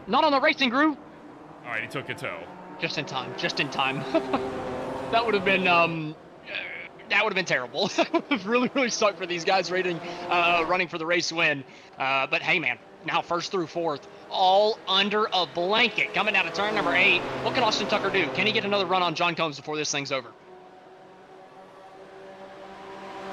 Not on the racing groove. All right, he took a tow. Just in time. Just in time. That would have been terrible. really, really sucked for these guys running for the race win. But hey, man, now first through fourth, all under a blanket coming out of turn number 8. What can Austin Tucker do? Can he get another run on John Combs before this thing's over?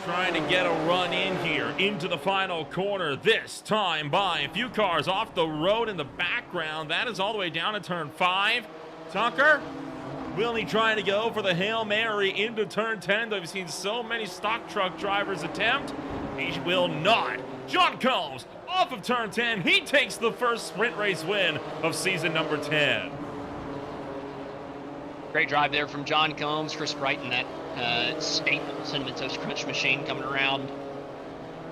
Trying to get a run in here into the final corner, this time by a few cars off the road in the background. That is all the way down to turn 5. Tucker, will he try to go for the Hail Mary into turn 10 that we've seen so many stock truck drivers attempt? He will not. John Combs off of turn 10. He takes the first sprint race win of season number 10. Great drive there from John Combs. Chris Brighton, that staple Cinnamon Toast Crunch machine coming around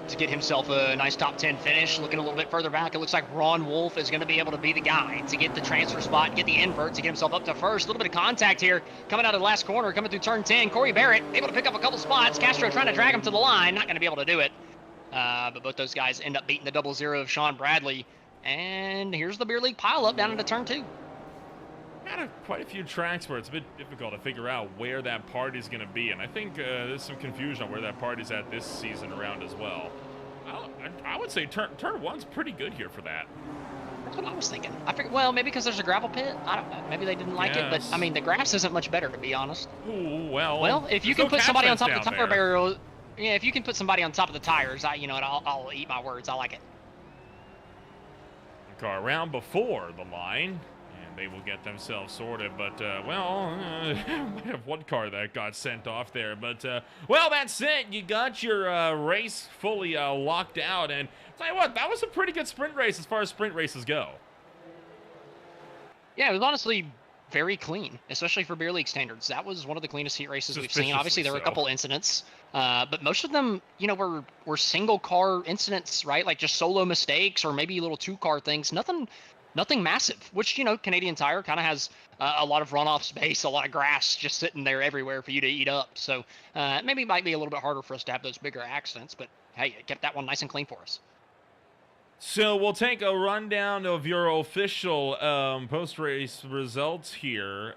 to get himself a nice top 10 finish. Looking a little bit further back, it looks like Ron Wolf is going to be able to be the guy to get the transfer spot, get the invert, to get himself up to first. A little bit of contact here coming out of the last corner, coming through turn 10. Corey Barrett able to pick up a couple spots. Castro trying to drag him to the line, not going to be able to do it. But both those guys end up beating the 0-0 of Sean Bradley. And here's the beer league pileup down into turn 2. Had quite a few tracks where it's a bit difficult to figure out where that party's going to be, and I think there's some confusion on where that party's at this season around as well. I would say turn 1's pretty good here for that. That's what I was thinking. I figured, well, maybe because there's a gravel pit. I don't know. Maybe they didn't like it, but I mean, the grass isn't much better, to be honest. Ooh, well. Well, if you can put somebody on top of the tire barrel, yeah, if you can put somebody on top of the tires, I'll eat my words. I like it. Car around before the line. They will get themselves sorted, but, might have one car that got sent off there, but, well, that's it. You got your race fully locked out, and tell you what, that was a pretty good sprint race as far as sprint races go. Yeah, it was honestly very clean, especially for beer league standards. That was one of the cleanest heat races we've seen. Suspiciously Obviously, there were a so. couple incidents, but most of them, were single car incidents, right? Like just solo mistakes or maybe little 2-car things. Nothing massive. Which Canadian Tire kind of has a lot of runoff space, a lot of grass just sitting there everywhere for you to eat up. So maybe it might be a little bit harder for us to have those bigger accidents. But hey, it kept that one nice and clean for us. So we'll take a rundown of your official post-race results here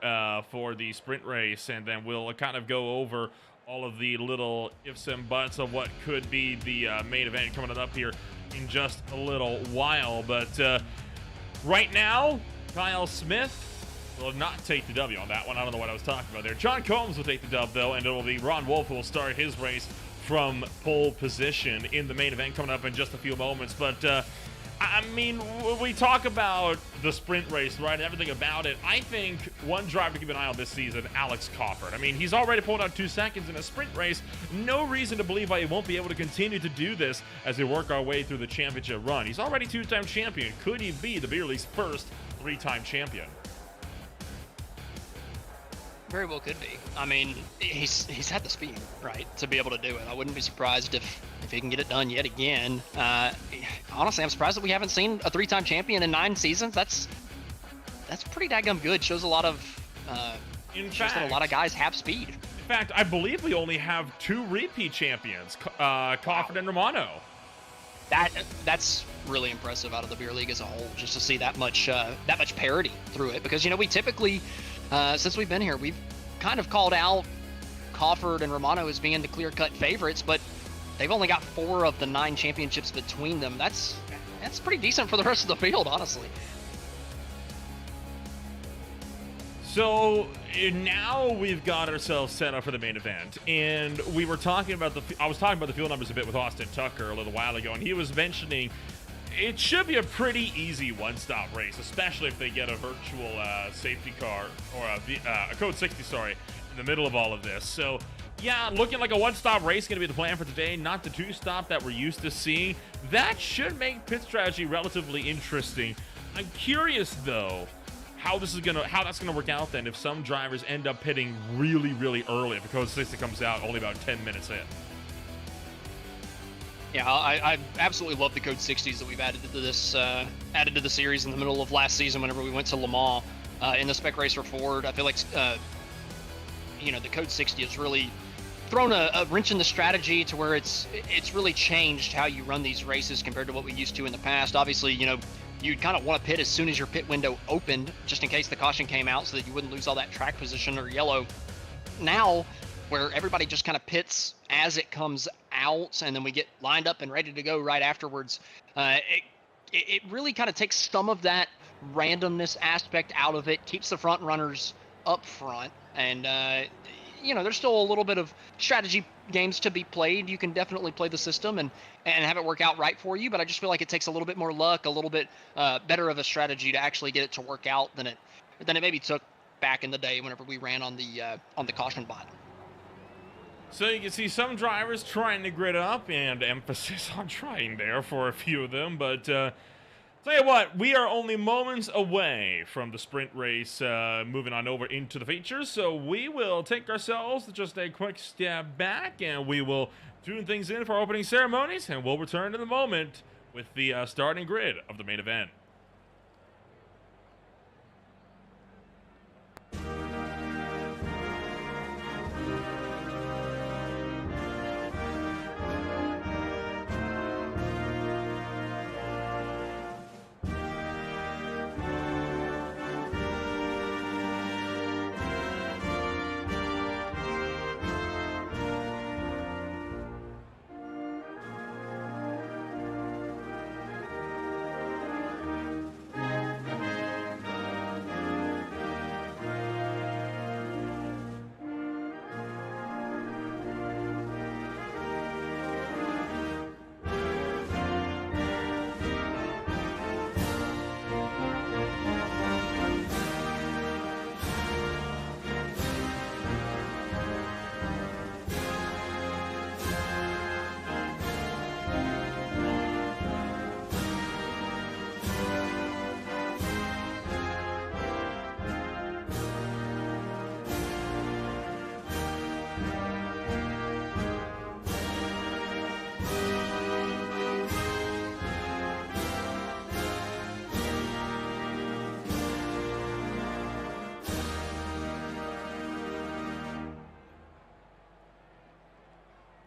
for the sprint race, and then we'll kind of go over all of the little ifs and buts of what could be the main event coming up here in just a little while. But right now, Kyle Smith will not take the W on that one. I don't know what I was talking about there. John Combs will take the dub, though, and it will be Ron Wolf who will start his race from pole position in the main event coming up in just a few moments. But I mean, we talk about the sprint race, right, and everything about it. I think one driver to keep an eye on this season, Alex Cofford. I mean, he's already pulled out 2 seconds in a sprint race. No reason to believe why he won't be able to continue to do this as we work our way through the championship run. He's already 2-time champion. Could he be the beer league's first 3-time champion? Very well could be. I mean, he's had the speed, right, to be able to do it. I wouldn't be surprised if he can get it done yet again. Honestly, I'm surprised that we haven't seen a 3-time champion in 9 seasons. That's pretty daggum good. Shows a lot of shows that a lot of guys have speed. In fact, I believe we only have 2 repeat champions, Cofford and Romano. That's really impressive out of the beer league as a whole, just to see that much parity through it. Because we typically, since we've been here, we've kind of called out Cofford and Romano as being the clear-cut favorites, but they've only got 4 of the 9 championships between them. That's pretty decent for the rest of the field, honestly. So now we've got ourselves set up for the main event, and we were talking about I was talking about the field numbers a bit with Austin Tucker a little while ago, and he was mentioning it should be a pretty easy one-stop race, especially if they get a virtual safety car or a code 60, sorry, in the middle of all of this. So yeah, looking like a one-stop race going to be the plan for today, not the 2-stop that we're used to seeing. That should make pit strategy relatively interesting. I'm curious though how that's gonna work out then if some drivers end up pitting really, really early if the code 60 comes out only about 10 minutes in. Yeah, I absolutely love the code 60s that we've added to the series in the middle of last season whenever we went to Le Mans in the Spec Racer Ford. I feel like the code 60 has really thrown a wrench in the strategy to where it's really changed how you run these races compared to what we used to in the past. Obviously, you'd kind of want to pit as soon as your pit window opened, just in case the caution came out so that you wouldn't lose all that track position or yellow. Now, where everybody just kind of pits as it comes out, and then we get lined up and ready to go right afterwards, it really kind of takes some of that randomness aspect out of it, keeps the front runners up front, and there's still a little bit of strategy games to be played. You can definitely play the system and have it work out right for you, but I just feel like it takes a little bit more luck, a little bit better of a strategy to actually get it to work out than it maybe took back in the day whenever we ran on the caution bot. So you can see some drivers trying to grid up, and emphasis on trying there for a few of them, but tell you what, we are only moments away from the sprint race moving on over into the features, so we will take ourselves just a quick step back, and we will tune things in for our opening ceremonies, and we'll return in a moment with the starting grid of the main event.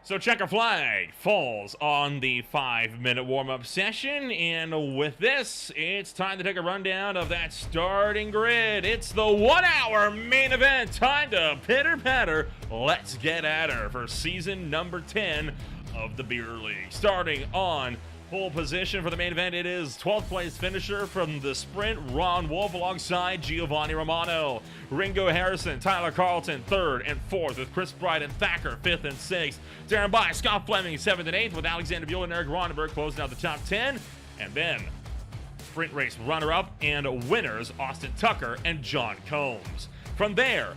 So checker flag falls on the 5-minute warm-up session, and with this, it's time to take a rundown of that starting grid. It's the 1 hour main event. Time to pitter-patter. Let's get at her for season number 10 of the Beer League. Starting on pole position for the main event, it is 12th place finisher from the sprint, Ron Wolf, alongside Giovanni Romano. Ringo Harrison, Tyler Carlton, 3rd and 4th, with Chris Bright and Thacker, 5th and 6th. Darren By, Scott Fleming, 7th and 8th, with Alexander Buell and Eric Ronenberg closing out the top 10. And then, sprint race runner-up and winners, Austin Tucker and John Combs. From there,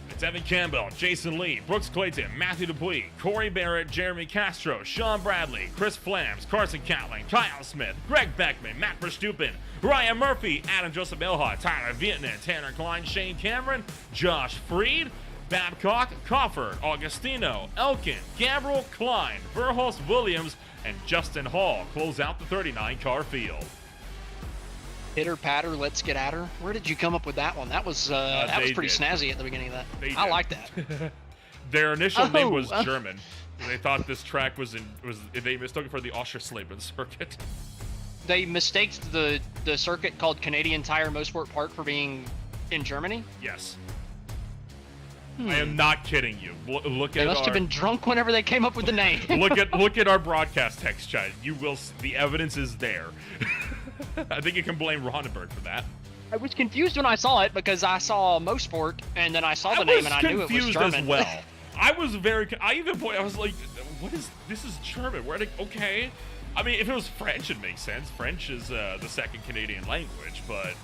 it's Evan Campbell, Jason Lee, Brooks Clayton, Matthew Dupuis, Corey Barrett, Jeremy Castro, Sean Bradley, Chris Flams, Carson Catling, Kyle Smith, Greg Beckman, Matt Verstappen, Ryan Murphy, Adam Joseph Milha, Tyler Vietnam, Tanner Klein, Shane Cameron, Josh Freed, Babcock, Cofford, Augustino, Elkin, Gabriel Klein, Verhulst Williams, and Justin Hall close out the 39-car field. Pitter patter, let's get at her. Where did you come up with that one? That was pretty snazzy at the beginning of that. I like that. Their initial name was German. They thought this track they mistook it for the Oschersleben circuit. They mistaked the circuit called Canadian Tire Motorsport Park for being in Germany? Yes. I am not kidding you. Look they must have been drunk whenever they came up with the name. look at our broadcast text chat. You will. The evidence is there. I think you can blame Ronenberg for that. I was confused when I saw it because I saw Mosport and then I saw the name and I knew it was German. As well. I was I was like, what is this? Is German? Okay. I mean, if it was French, it makes sense. French is the second Canadian language, but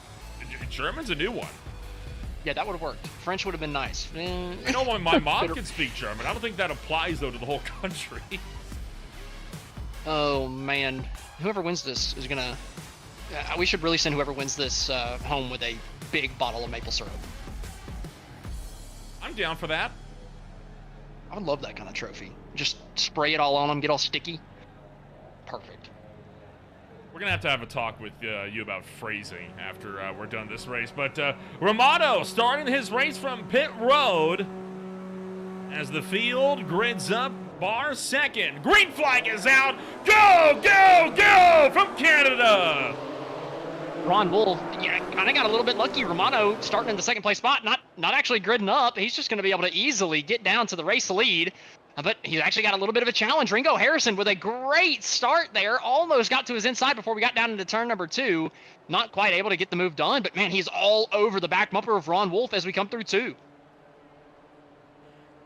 German's a new one. Yeah, that would have worked. French would have been nice. You know, my mom can speak German. I don't think that applies, though, to the whole country. Oh, man. Whoever wins this is going to... we should really send whoever wins this home with a big bottle of maple syrup. I'm down for that. I would love that kind of trophy. Just spray it all on them, get all sticky. Perfect. We're going to have a talk with you about phrasing after we're done this race. But Romano starting his race from pit road as the field grids up. Bar second. Green flag is out. Go, go, go from Canada. Ron Wolf, kind of got a little bit lucky. Romano starting in the second place spot, not actually gridding up. He's just going to be able to easily get down to the race lead. But he's actually got a little bit of a challenge. Ringo Harrison with a great start there. Almost got to his inside before we got down into turn number 2. Not quite able to get the move done, but man, he's all over the back bumper of Ron Wolf as we come through 2.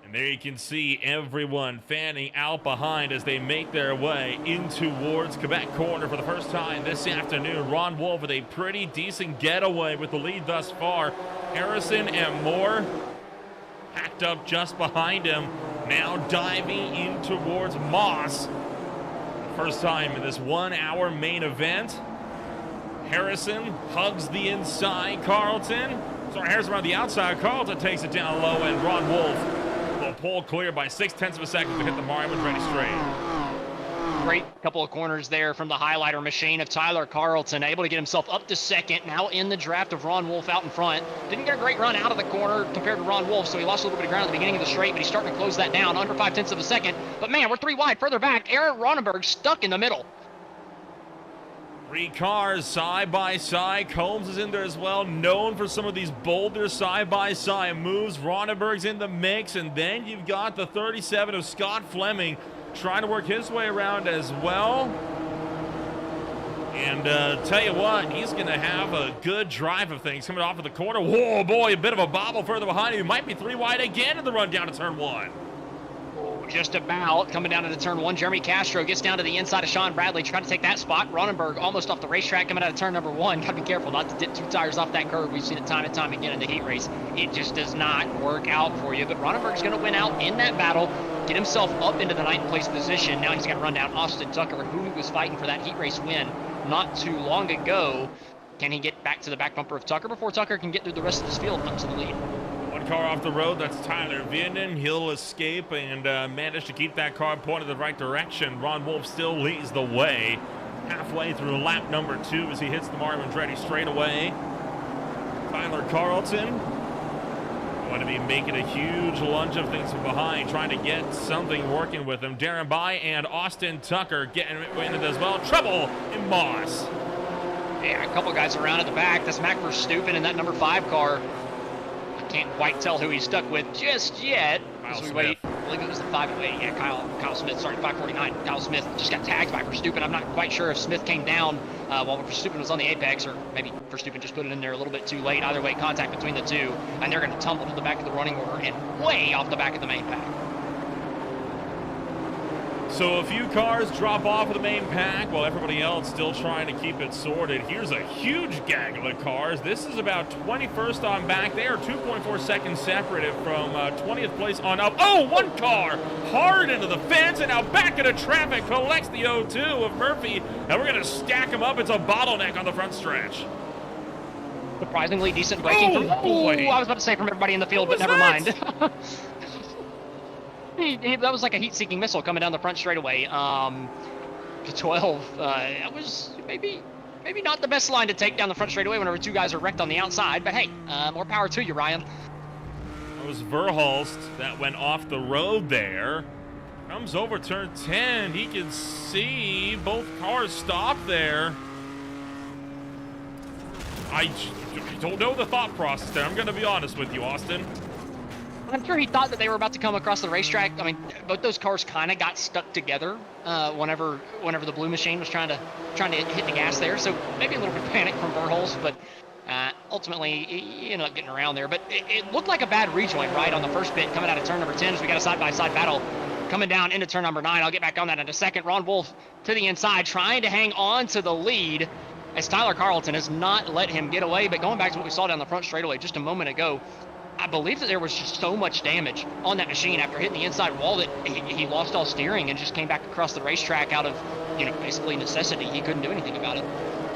And there you can see everyone fanning out behind as they make their way in towards Quebec corner for the first time this afternoon. Ron Wolf with a pretty decent getaway with the lead thus far. Harrison and Moore packed up just behind him. Now diving in towards Moss. First time in this 1 hour main event. Harrison hugs the inside. Harrison around the outside. Carlton takes it down low, and Ron Wolf will pull clear by 0.6 of a second to hit the Mario Andretti straight. Great couple of corners there from the highlighter machine of Tyler Carlton, able to get himself up to second, now in the draft of Ron Wolf out in front. Didn't get a great run out of the corner compared to Ron Wolf, so he lost a little bit of ground at the beginning of the straight, but he's starting to close that down, under 0.5 of a second. But man, we're 3 wide further back. Aaron Ronenberg stuck in the middle. 3 cars side by side. Combs is in there as well, known for some of these bolder side by side moves. Ronenberg's in the mix, and then you've got the 37 of Scott Fleming trying to work his way around as well. And tell you what, he's going to have a good drive of things coming off of the corner. Whoa, boy, a bit of a bobble further behind him. He might be 3 wide again in the run down to turn 1. Just about coming down into turn 1. Jeremy Castro gets down to the inside of Sean Bradley, trying to take that spot. Ronenberg almost off the racetrack coming out of turn number 1. Got to be careful not to dip 2 tires off that curve. We've seen it time and time again in the heat race. It just does not work out for you. But Ronenberg's going to win out in that battle, get himself up into the 9th place position. Now he's got to run down Austin Tucker, who was fighting for that heat race win not too long ago. Can he get back to the back bumper of Tucker before Tucker can get through the rest of this field up to the lead? 1 car off the road, that's Tyler Vietnam. He'll escape and manage to keep that car pointed the right direction. Ron Wolf still leads the way halfway through lap number 2 as he hits the Mario Andretti straightaway. Tyler Carlton Going to be making a huge lunge of things from behind, trying to get something working with him. Darren By and Austin Tucker getting into this as well. Trouble in Moss. Yeah, a couple guys around at the back. That's Mac Verstappen in that number 5 car. I can't quite tell who he's stuck with just yet. Kyle We Smith. wait. I believe it was the 508. Yeah, Kyle Smith started 549. Kyle Smith just got tagged by Verstappen. I'm not quite sure if Smith came down while Verstappen was on the apex, or maybe Verstappen just put it in there a little bit too late. Either way, contact between the two, and they're going to tumble to the back of the running order and way off the back of the main pack. So a few cars drop off of the main pack while everybody else still trying to keep it sorted. Here's a huge gaggle of cars. This is about 21st on back. They are 2.4 seconds separated from 20th place on up. Oh, one car hard into the fence and now back into traffic. Collects the 0-2 of Murphy. And we're going to stack them up. It's a bottleneck on the front stretch. Surprisingly decent braking from... boy. I was about to say from everybody in the field, but never mind. That was like a heat-seeking missile coming down the front straightaway. The 12, that was maybe not the best line to take down the front straightaway whenever two guys are wrecked on the outside, but hey, more power to you, Ryan. It was Verhulst that went off the road there. Comes over turn 10. He can see both cars stop there. I don't know the thought process there. I'm going to be honest with you, Austin. I'm sure he thought that they were about to come across the racetrack. I mean, both those cars kind of got stuck together whenever the blue machine was trying to hit the gas there. So maybe a little bit of panic from Verhulst, but ultimately he ended up getting around there. But it looked like a bad rejoin, right, on the first bit coming out of turn number 10 as we got a side-by-side battle coming down into turn number 9. I'll get back on that in a second. Ron Wolf to the inside, trying to hang on to the lead as Tyler Carlton has not let him get away. But going back to what we saw down the front straightaway just a moment ago, I believe that there was just so much damage on that machine after hitting the inside wall that he lost all steering and just came back across the racetrack out of, basically necessity. He couldn't do anything about it.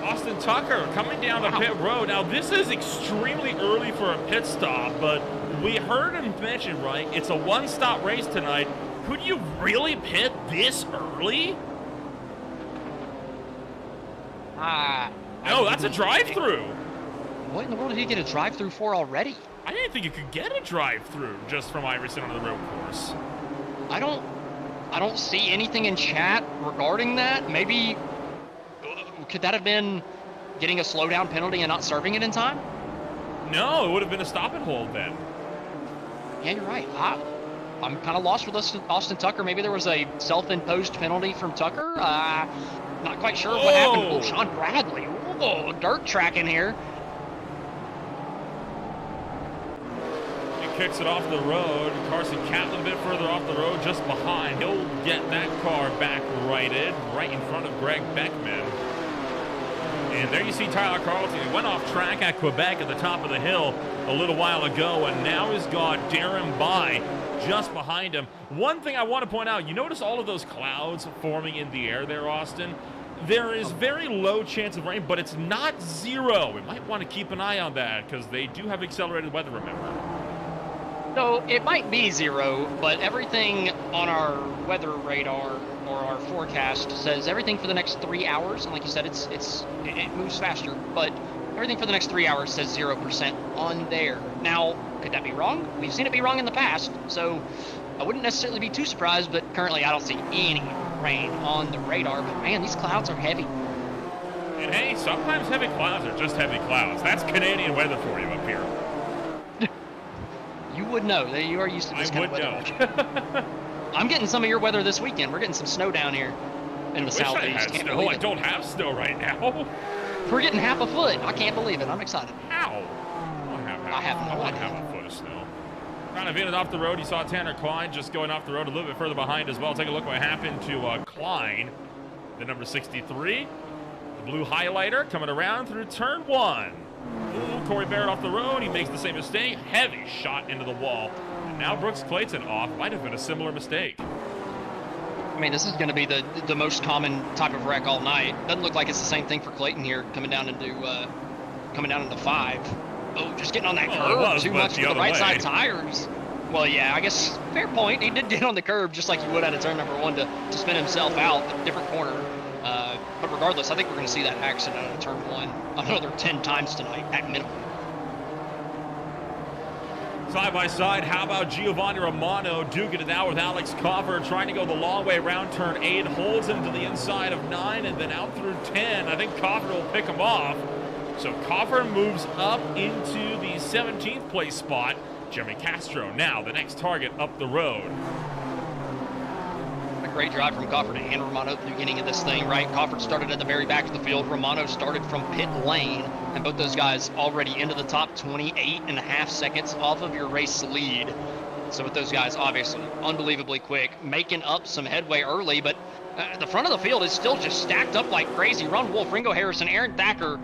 Austin Tucker coming down the pit road. Now, this is extremely early for a pit stop, but we heard him mention, right, it's a one-stop race tonight. Could you really pit this early? No, that's a drive-through. What in the world did he get a drive-through for already? I didn't think you could get a drive-through just from Iverson on the road course. I don't see anything in chat regarding that. Maybe could that have been getting a slowdown penalty and not serving it in time? No, it would have been a stop and hold then. Yeah, you're right. I'm kind of lost with Austin Tucker. Maybe there was a self-imposed penalty from Tucker. Not quite sure what happened. Oh, Sean Bradley. Whoa, dirt track in here. Kicks it off the road. Carson Catlin a bit further off the road, just behind. He'll get that car back righted, right in front of Greg Beckman. And there you see Tyler Carlton. He went off track at Quebec at the top of the hill a little while ago, and now he's got Darren By just behind him. One thing I want to point out, you notice all of those clouds forming in the air there, Austin? There is very low chance of rain, but it's not zero. We might want to keep an eye on that because they do have accelerated weather, remember? So it might be zero, but everything on our weather radar or our forecast says everything for the next 3 hours. And like you said, it moves faster, but everything for the next 3 hours says 0% on there. Now, could that be wrong? We've seen it be wrong in the past, so I wouldn't necessarily be too surprised, but currently I don't see any rain on the radar. But man, these clouds are heavy. And hey, sometimes heavy clouds are just heavy clouds. That's Canadian weather for you up here. You would know. You are used to this kind of weather. I'm getting some of your weather this weekend. We're getting some snow down here in the southeast. I had snow. I don't have snow right now. We're getting half a foot. I can't believe it. I'm excited. How? I have no idea. Have a foot of snow. Kind of in and off the road. You saw Tanner Klein just going off the road a little bit further behind as well. Take a look what happened to Klein, the number 63. The blue highlighter coming around through turn 1. Ooh, Corey Barrett off the road. He makes the same mistake. Heavy shot into the wall. And now Brooks Clayton off. Might have been a similar mistake. I mean, this is going to be the most common type of wreck all night. Doesn't look like it's the same thing for Clayton here, coming down into 5. Oh, just getting on that curb too much with the right side tires. Well, yeah, I guess fair point. He did get on the curb just like you would out of turn number 1 to spin himself out, a different corner. But regardless, I think we're going to see that accident out of turn 1 another 10 times tonight at minimum. Side by side, how about Giovanni Romano duking it out with Alex Coffer, trying to go the long way around turn 8, holds him to the inside of 9, and then out through 10. I think Coffer will pick him off. So Coffer moves up into the 17th place spot. Jeremy Castro now the next target up the road. A great drive from Coffer and Romano at the beginning of this thing, right? Coffer started at the very back of the field. Romano started from pit lane, and both those guys already into the top 28.5 seconds off of your race lead. So with those guys, obviously, unbelievably quick, making up some headway early, but the front of the field is still just stacked up like crazy. Ron Wolf, Ringo Harrison, Aaron Thacker,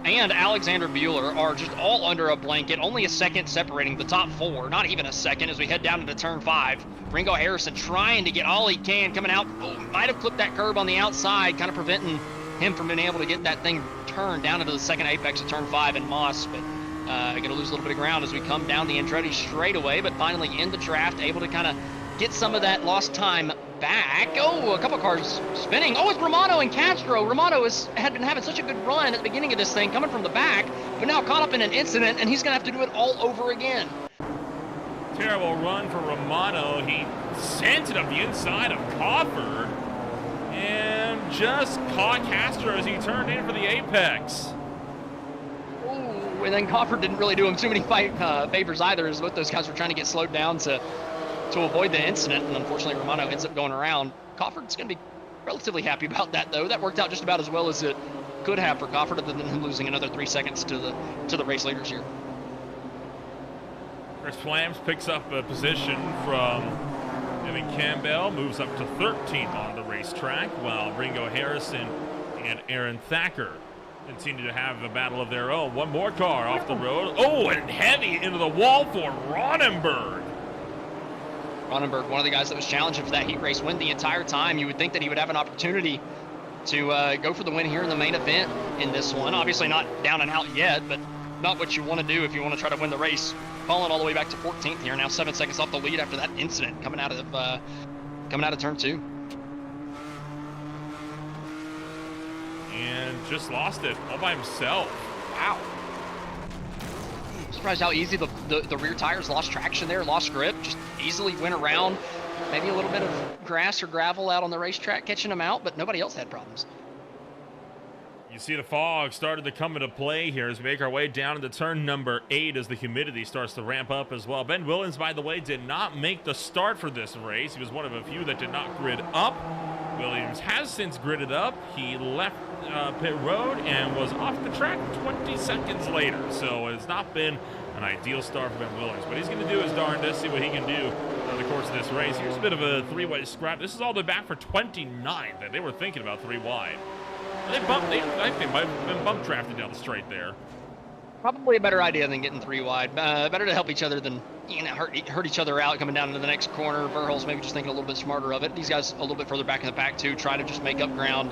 and Alexander Bueller are just all under a blanket. Only a second separating the top 4. Not even a second as we head down into turn 5. Ringo Harrison trying to get all he can coming out. Oh, might have clipped that curb on the outside, kind of preventing him from being able to get that thing turned down into the second apex of turn 5 in Moss. But going to lose a little bit of ground as we come down the Andretti straightaway, but finally in the draft, able to kind of get some of that lost time back. Oh, a couple cars spinning. Oh, it's Romano and Castro. Romano had been having such a good run at the beginning of this thing, coming from the back, but now caught up in an incident, and he's going to have to do it all over again. Terrible run for Romano. He sent it up the inside of Coffer and just caught Castro as he turned in for the apex. Oh, and then Coffer didn't really do him too many favors either, as both those guys were trying to get slowed down to avoid the incident, and unfortunately Romano ends up going around. Coffer's going to be relatively happy about that, though. That worked out just about as well as it could have for Coffer, other than him losing another 3 seconds to the race leaders here. Chris Flams picks up a position from Evan Campbell, moves up to 13th on the racetrack, while Ringo Harrison and Aaron Thacker continue to have a battle of their own. One more car off the road. Oh, and heavy into the wall for Ronenberg. Ronenberg, one of the guys that was challenging for that heat race win the entire time. You would think that he would have an opportunity to go for the win here in the main event in this one. Obviously not down and out yet, but not what you want to do if you want to try to win the race. Falling all the way back to 14th here, now 7 seconds off the lead after that incident coming out of turn 2. And just lost it all by himself. Wow. Surprised how easy the rear tires lost traction there, lost grip, just easily went around. Maybe a little bit of grass or gravel out on the racetrack catching them out, but nobody else had problems. You see the fog started to come into play here as we make our way down into turn number 8 as the humidity starts to ramp up as well. Ben Williams, by the way, did not make the start for this race. He was one of a few that did not grid up. Williams has since gridded up. He left pit road and was off the track 20 seconds later. So it's not been an ideal start for Ben Williams, but he's going to do his darndest, see what he can do over the course of this race. Here's a bit of a 3-way scrap. This is all the way back for 29th, that they were thinking about 3 wide. I think they might have been bump drafted down the straight there. Probably a better idea than getting 3 wide. Better to help each other than hurt each other out coming down into the next corner. Verhulst maybe just thinking a little bit smarter of it. These guys a little bit further back in the pack too, try to just make up ground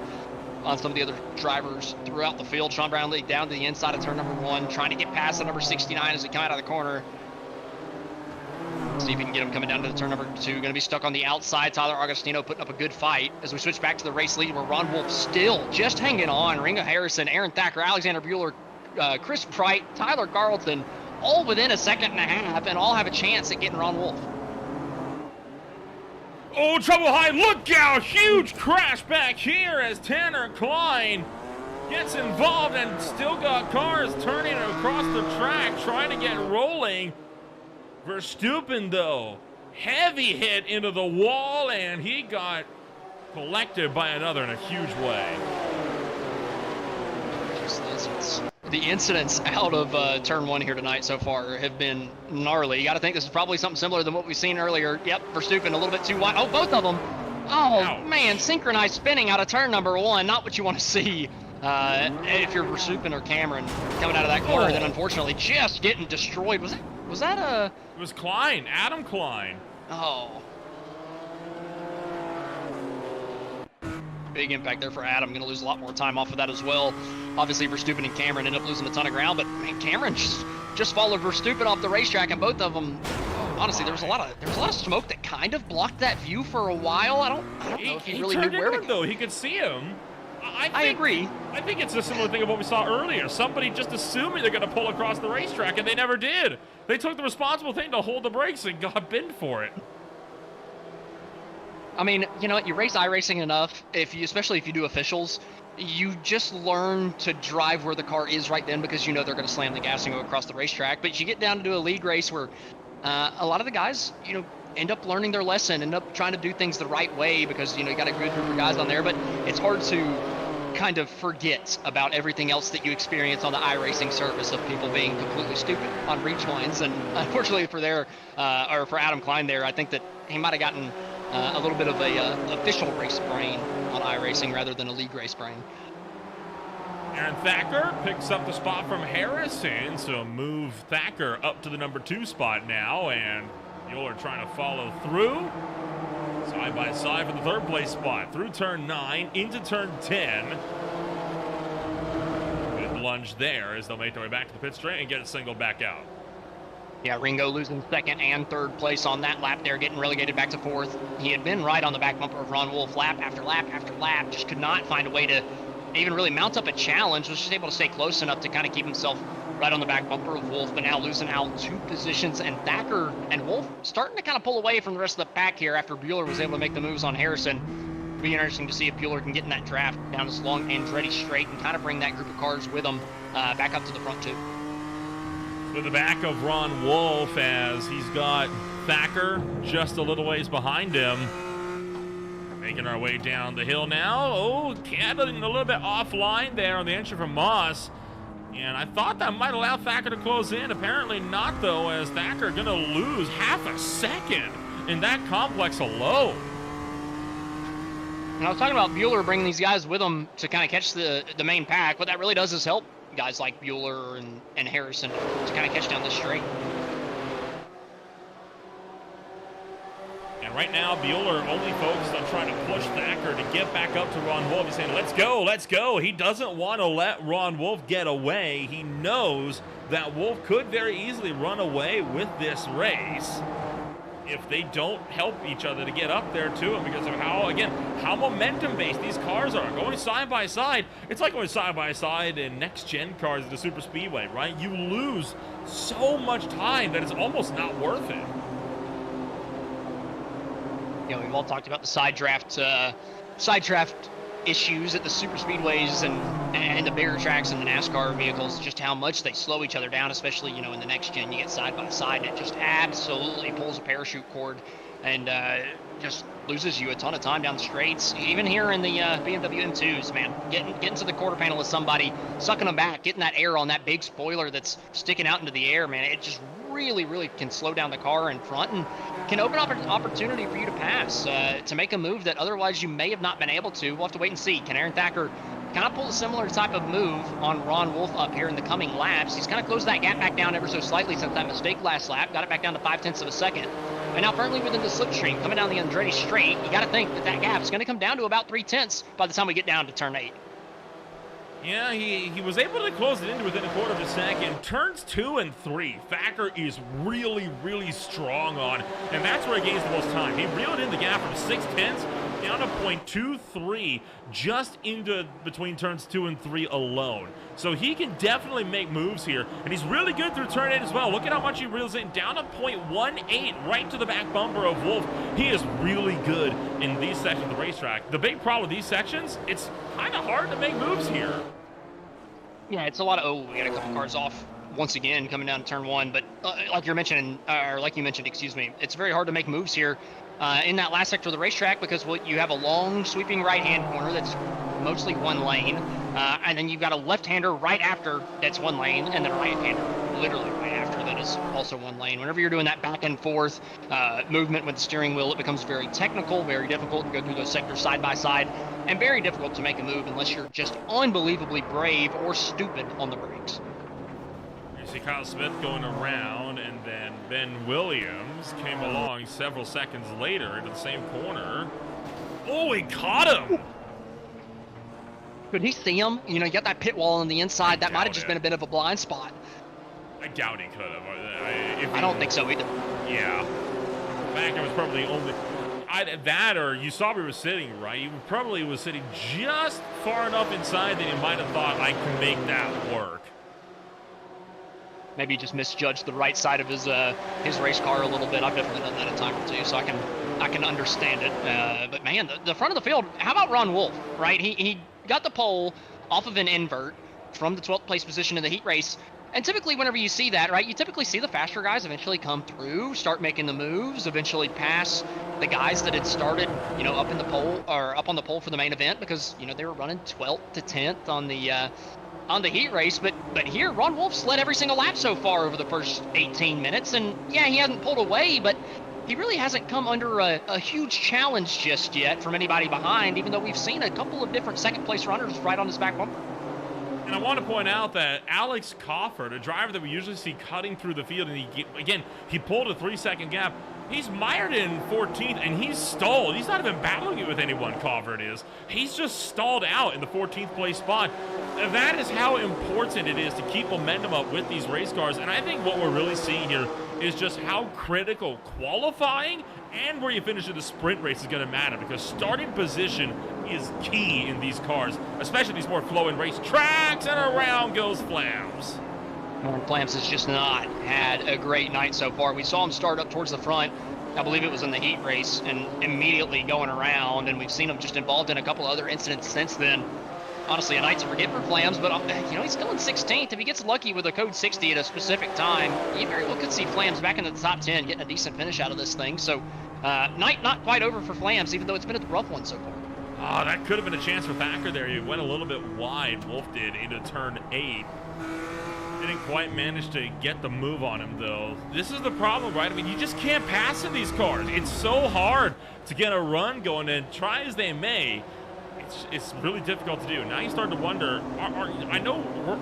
on some of the other drivers throughout the field. Sean Brownlee down to the inside of turn number 1, trying to get past the number 69 as we come out of the corner. See if we can get him coming down to the turn number 2. Going to be stuck on the outside. Tyler Agostino putting up a good fight as we switch back to the race lead where Ron Wolf still just hanging on. Ringo Harrison, Aaron Thacker, Alexander Bueller, Chris Prite, Tyler Carlton, all within a second and a half, and all have a chance at getting Ron Wolf. Oh, trouble high, look out! Huge crash back here as Tanner Klein gets involved and still got cars turning across the track, trying to get rolling. Verstappen, though, heavy hit into the wall, and he got collected by another in a huge way. The incidents out of turn 1 here tonight so far have been gnarly. You got to think this is probably something similar than what we've seen earlier. Yep, Verstappen a little bit too wide. Oh, both of them. Oh, ouch. Man, synchronized spinning out of turn number 1. Not what you want to see if you're Verstappen or Cameron coming out of that corner. Then unfortunately just getting destroyed. Was that a... It was Klein, Adam Klein. Oh. Big impact there for Adam. Going to lose a lot more time off of that as well. Obviously, Verstappen and Cameron end up losing a ton of ground, but man, Cameron just followed Verstappen off the racetrack, and both of them, honestly, there was a lot of smoke that kind of blocked that view for a while. I don't know if he really knew where to go. Though he could see him. I agree. I think it's a similar thing of what we saw earlier. Somebody just assuming they're going to pull across the racetrack, and they never did. They took the responsible thing to hold the brakes and got binned for it. I mean, you know what? You race iRacing enough, especially if you do officials, you just learn to drive where the car is right then because you know they're going to slam the gas and go across the racetrack. But you get down to do a league race where a lot of the guys, you know, end up learning their lesson, end up trying to do things the right way because, you know, you got a good group of guys on there. But it's hard to kind of forget about everything else that you experience on the iRacing service of people being completely stupid on reach lines. And unfortunately for for Adam Klein there, I think that he might have gotten a little bit of a official race brain on iRacing rather than a league race brain. Aaron Thacker picks up the spot from Harrison, so move Thacker up to the number 2 spot now, and Bueller trying to follow through. Side by side for the 3rd place spot. Through turn 9, into turn 10. Good lunge there as they'll make their way back to the pit straight and get it singled back out. Yeah, Ringo losing 2nd and 3rd place on that lap there, getting relegated back to 4th. He had been right on the back bumper of Ron Wolf lap after lap after lap, just could not find a way to even really mount up a challenge, was just able to stay close enough to kind of keep himself right on the back bumper of Wolf, but now losing out 2 positions, and Thacker and Wolf starting to kind of pull away from the rest of the pack here after Bueller was able to make the moves on Harrison. It'll be interesting to see if Bueller can get in that draft down this long Andretti straight and kind of bring that group of cars with him back up to the front too. To the back of Ron Wolf as he's got Thacker just a little ways behind him. Making our way down the hill now. Oh, Cadden a little bit offline there on the entry from Moss. And I thought that might allow Thacker to close in. Apparently not, though, as Thacker going to lose half a second in that complex alone. And I was talking about Bueller bringing these guys with him to kind of catch the main pack. What that really does is help guys like Bueller and Harrison to kind of catch down this straight. And right now, Bueller only focused on trying to push Thacker to get back up to Ron Wolf. He's saying, let's go, let's go. He doesn't want to let Ron Wolf get away. He knows that Wolf could very easily run away with this race if they don't help each other to get up there to him because of how momentum-based these cars are. Going side by side, it's like going side by side in next-gen cars at the super speedway, right? You lose so much time that it's almost not worth it. You know, we've all talked about the side draft issues at the super speedways and the bigger tracks and the NASCAR vehicles, just how much they slow each other down, especially, you know, in the next gen, you get side by side, and it just absolutely pulls a parachute cord and just loses you a ton of time down the straights. Even here in the BMW M2s, man, getting to the quarter panel with somebody, sucking them back, getting that air on that big spoiler that's sticking out into the air, man, it just really can slow down the car in front and can open up an opportunity for you to pass, to make a move that otherwise you may have not been able to. We'll have to wait and see. Can Aaron Thacker kind of pull a similar type of move on Ron Wolf up here in the coming laps? He's kind of closed that gap back down ever so slightly since that mistake last lap, got it back down to 0.5 of a second. And now firmly within the slipstream, coming down the Andretti straight, you got to think that gap is going to come down to about 0.3 by the time we get down to turn 8. Yeah, he was able to close it into within 1/4 of a second. Turns 2 and 3, Thacker is really strong on, and that's where he gains the most time. He reeled in the gap from 0.6 down to 0.23 just into between turns 2 and 3 alone. So he can definitely make moves here, and he's really good through turn 8 as well. Look at how much he reels in, down to 0.18 right to the back bumper of Wolf. He is really good in these sections of the racetrack. The big problem with these sections, it's kind of hard to make moves here. Yeah, it's a lot of, we got a couple cars off once again coming down to turn 1, but like you mentioned, excuse me, it's very hard to make moves here in that last sector of the racetrack because you have a long sweeping right-hand corner that's mostly one lane, and then you've got a left-hander right after that's one lane, and then a right-hander literally right after that is also one lane. Whenever you're doing that back and forth movement with the steering wheel, it becomes very technical, very difficult to go through those sectors side by side, and very difficult to make a move unless you're just unbelievably brave or stupid on the brakes. You see Kyle Smith going around, and then Ben Williams came along several seconds later into the same corner. Oh, he caught him! Could he see him? You know, you got that pit wall on the inside. That might have just been a bit of a blind spot. I doubt he could have. I don't think so either. Yeah. Thacker was probably only... That, or you saw we were sitting, right? You probably was sitting just far enough inside that you might have thought I can make that work. Maybe he just misjudged the right side of his race car a little bit. I've definitely done that a time or two, so I can understand it. But man, the front of the field. How about Ron Wolf? Right, he got the pole off of an invert from the 12th place position in the heat race. And typically, whenever you see that, right, you typically see the faster guys eventually come through, start making the moves, eventually pass the guys that had started, up in the pole or up on the pole for the main event because they were running 12th to 10th on the heat race. But here, Ron Wolf's led every single lap so far over the first 18 minutes, and yeah, he hasn't pulled away, but he really hasn't come under a huge challenge just yet from anybody behind, even though we've seen a couple of different second-place runners right on his back bumper. And I want to point out that Alex Cofford, a driver that we usually see cutting through the field, and he pulled a 3-second gap. He's mired in 14th, and he's stalled. He's not even battling it with anyone, Cofford is. He's just stalled out in the 14th place spot. That is how important it is to keep momentum up with these race cars. And I think what we're really seeing here is just how critical qualifying and where you finish in the sprint race is going to matter, because starting position is key in these cars, especially these more flowing race tracks, and around goes Flams. Flams has just not had a great night so far. We saw him start up towards the front. I believe it was in the heat race, and immediately going around, and we've seen him just involved in a couple other incidents since then. Honestly, a night to forget for Flams, but he's still in 16th. If he gets lucky with a code 60 at a specific time, you very well could see Flams back into the top 10, getting a decent finish out of this thing. So, night not quite over for Flams, even though it's been a rough one so far. Oh, that could have been a chance for Thacker there. He went a little bit wide, Wolf did, into turn 8. Didn't quite manage to get the move on him, though. This is the problem, right? I mean, you just can't pass in these cars. It's so hard to get a run going, and try as they may, it's really difficult to do. Now you start to wonder, I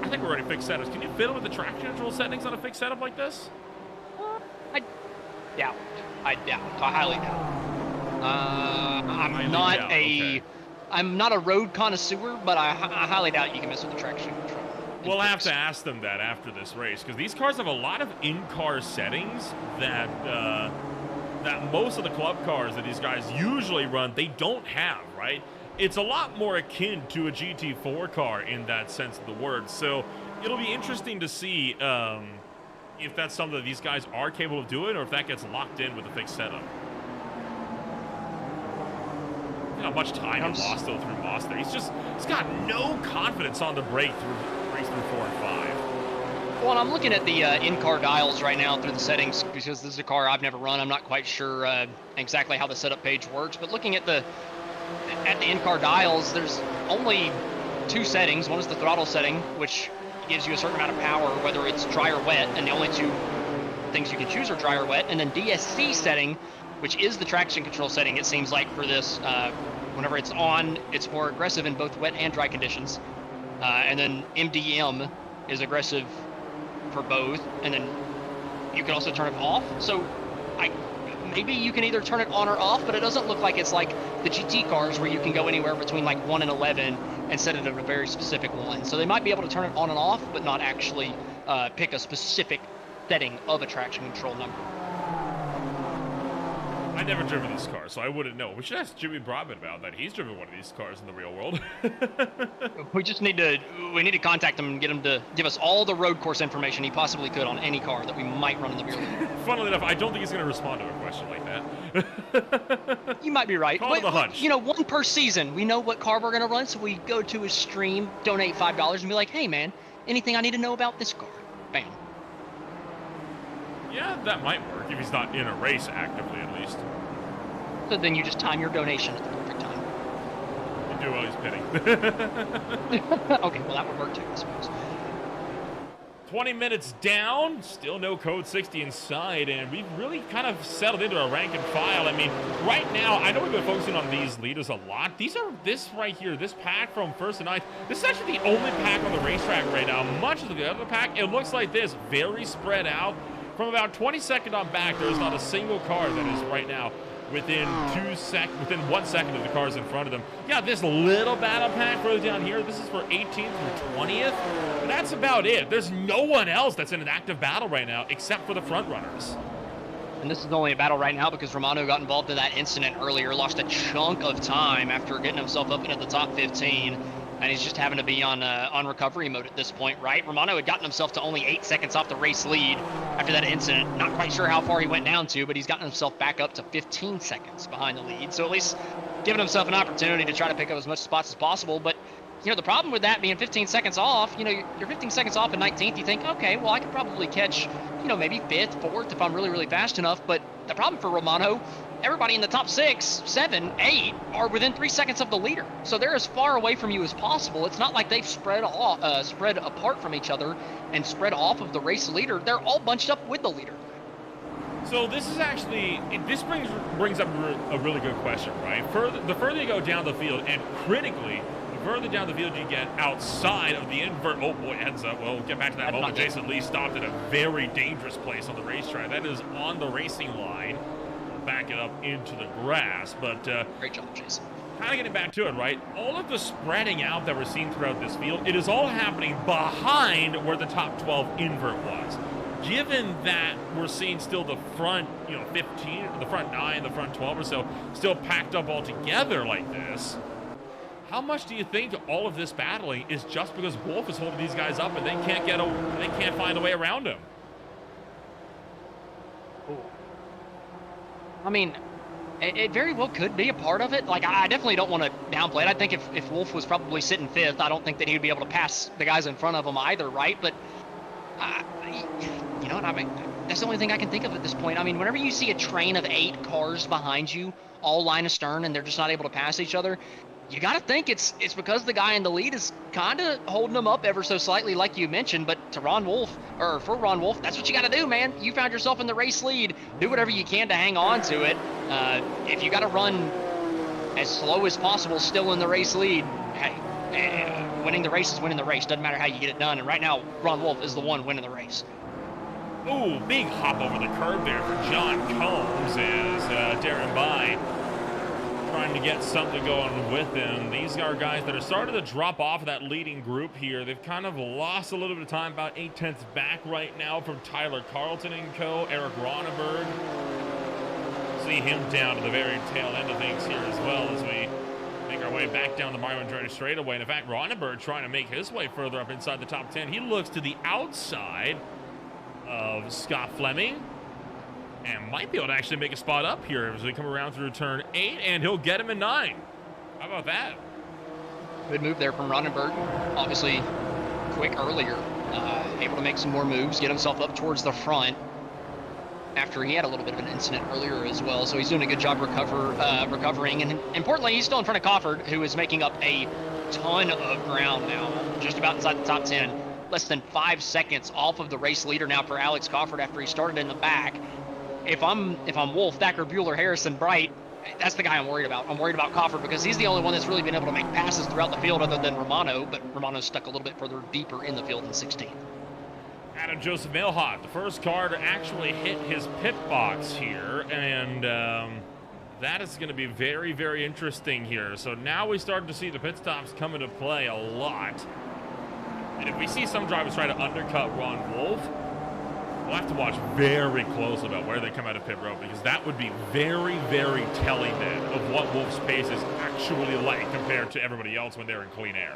think we're already fixed setups. Can you fiddle with the traction control settings on a fixed setup like this? I doubt. I highly doubt. I'm not a road connoisseur, but I highly doubt you can mess with the traction control. We'll have to ask them that after this race, because these cars have a lot of in-car settings that most of the club cars that these guys usually run, they don't have, right? It's a lot more akin to a GT4 car in that sense of the word. So it'll be interesting to see if that's something that these guys are capable of doing, or if that gets locked in with a fixed setup. How much time he lost, though, through Moss there. He's got no confidence on the brake through race through 4 and 5. Well, and I'm looking at the in-car dials right now through the settings, because this is a car I've never run. I'm not quite sure exactly how the setup page works, but looking at the in-car dials, there's only 2 settings. One is the throttle setting, which gives you a certain amount of power, whether it's dry or wet, and the only 2 things you can choose are dry or wet. And then DSC setting, which is the traction control setting, it seems like, for this. Whenever it's on, it's more aggressive in both wet and dry conditions. And then MDM is aggressive for both, and then you can also turn it off. So maybe you can either turn it on or off, but it doesn't look like it's like the GT cars where you can go anywhere between like 1 and 11 and set it at a very specific one. So they might be able to turn it on and off, but not actually pick a specific setting of a traction control number. I've never driven this car, so I wouldn't know. We should ask Jimmy Broadman about that. He's driven one of these cars in the real world. We need to contact him and get him to give us all the road course information he possibly could on any car that we might run in the beer league. Funnily enough, I don't think he's going to respond to a question like that. You might be right. Call it a hunch. One per season. We know what car we're going to run, so we go to his stream, donate $5, and be like, hey, man, anything I need to know about this car? Bam. Yeah, that might work if he's not in a race actively, at least. So then you just time your donation at the perfect time. You do while he's pitting. Okay, well, that would work too, I suppose. 20 minutes down, still no code 60 inside, and we've really kind of settled into a rank and file. I mean, right now, I know we've been focusing on these leaders a lot. This right here, this pack from 1st to 9th, this is actually the only pack on the racetrack right now. Much of the other pack, it looks like this, very spread out. From about 22nd on back, there is not a single car that is right now within 1 second of the cars in front of them. Yeah, this little battle pack further down here, this is for 18th through 20th. But that's about it. There's no one else that's in an active battle right now except for the front runners. And this is only a battle right now because Romano got involved in that incident earlier, lost a chunk of time after getting himself up into the top 15, and he's just having to be on recovery mode at this point, right? Romano had gotten himself to only 8 seconds off the race lead after that incident. Not quite sure how far he went down to, but he's gotten himself back up to 15 seconds behind the lead. So at least giving himself an opportunity to try to pick up as much spots as possible. But you know, the problem with that being 15 seconds off, you know, you're 15 seconds off in 19th, you think, okay, well, I could probably catch, you know, maybe 5th, 4th if I'm really, really fast enough. But the problem for Romano, everybody in the top 6, 7, 8 are within 3 seconds of the leader. So they're as far away from you as possible. It's not like they've spread apart from each other and spread off of the race leader. They're all bunched up with the leader. So this is actually, this brings up a really good question, right? The further you go down the field, and critically, the further down the field you get outside of the invert, oh boy, heads up, we'll get back to that moment. Jason Lee stopped at a very dangerous place on the racetrack. That is on the racing line. We'll back it up into the grass, but great job, Jason. Kind of getting back to it, right? All of the spreading out that we're seeing throughout this field, it is all happening behind where the top 12 invert was. Given that we're seeing still the front, 15, the front 9, the front 12 or so, still packed up all together like this, how much do you think all of this battling is just because Wolf is holding these guys up and they can't find a way around him? I mean, it very well could be a part of it. Like, I definitely don't want to downplay it. I think if Wolf was probably sitting 5th, I don't think that he would be able to pass the guys in front of him either, right? But you know what I mean? That's the only thing I can think of at this point. I mean, whenever you see a train of 8 cars behind you, all line astern, and they're just not able to pass each other, you got to think it's because the guy in the lead is kind of holding them up ever so slightly, like you mentioned. But for Ron Wolf, that's what you got to do, man. You found yourself in the race lead. Do whatever you can to hang on to it. If you got to run as slow as possible, still in the race lead, hey, winning the race is winning the race. Doesn't matter how you get it done. And right now, Ron Wolf is the one winning the race. Ooh, big hop over the curb there for John Combs as Darren By trying to get something going with him. These are guys that are starting to drop off of that leading group here. They've kind of lost a little bit of time, about 8/10 back right now from Tyler Carlton and co. Eric Ronneberg. See him down to the very tail end of things here as well as we make our way back down the Mario Andretti straightaway. And in fact, Ronneberg trying to make his way further up inside the top 10. He looks to the outside of Scott Fleming and might be able to actually make a spot up here as we come around through turn 8, and he'll get him in 9. How about that? Good move there from Ronneberg. Obviously quick earlier, able to make some more moves, get himself up towards the front after he had a little bit of an incident earlier as well. So he's doing a good job recovering, and importantly, he's still in front of Cofford, who is making up a ton of ground now, just about inside the top 10. Less than 5 seconds off of the race leader now for Alex Cofford after he started in the back. If I'm Wolf, Thacker, Bueller, Harrison, Bright, that's the guy I'm worried about. I'm worried about Cofford because he's the only one that's really been able to make passes throughout the field other than Romano, but Romano's stuck a little bit further deeper in the field in 16th. Adam Joseph Milhot, the first car to actually hit his pit box here, and that is going to be very, very interesting here. So now we start to see the pit stops come into play a lot. And if we see some drivers try to undercut Ron Wolf, we'll have to watch very close about where they come out of pit road, because that would be very, very telling then of what Wolf's pace is actually like compared to everybody else when they're in clean air.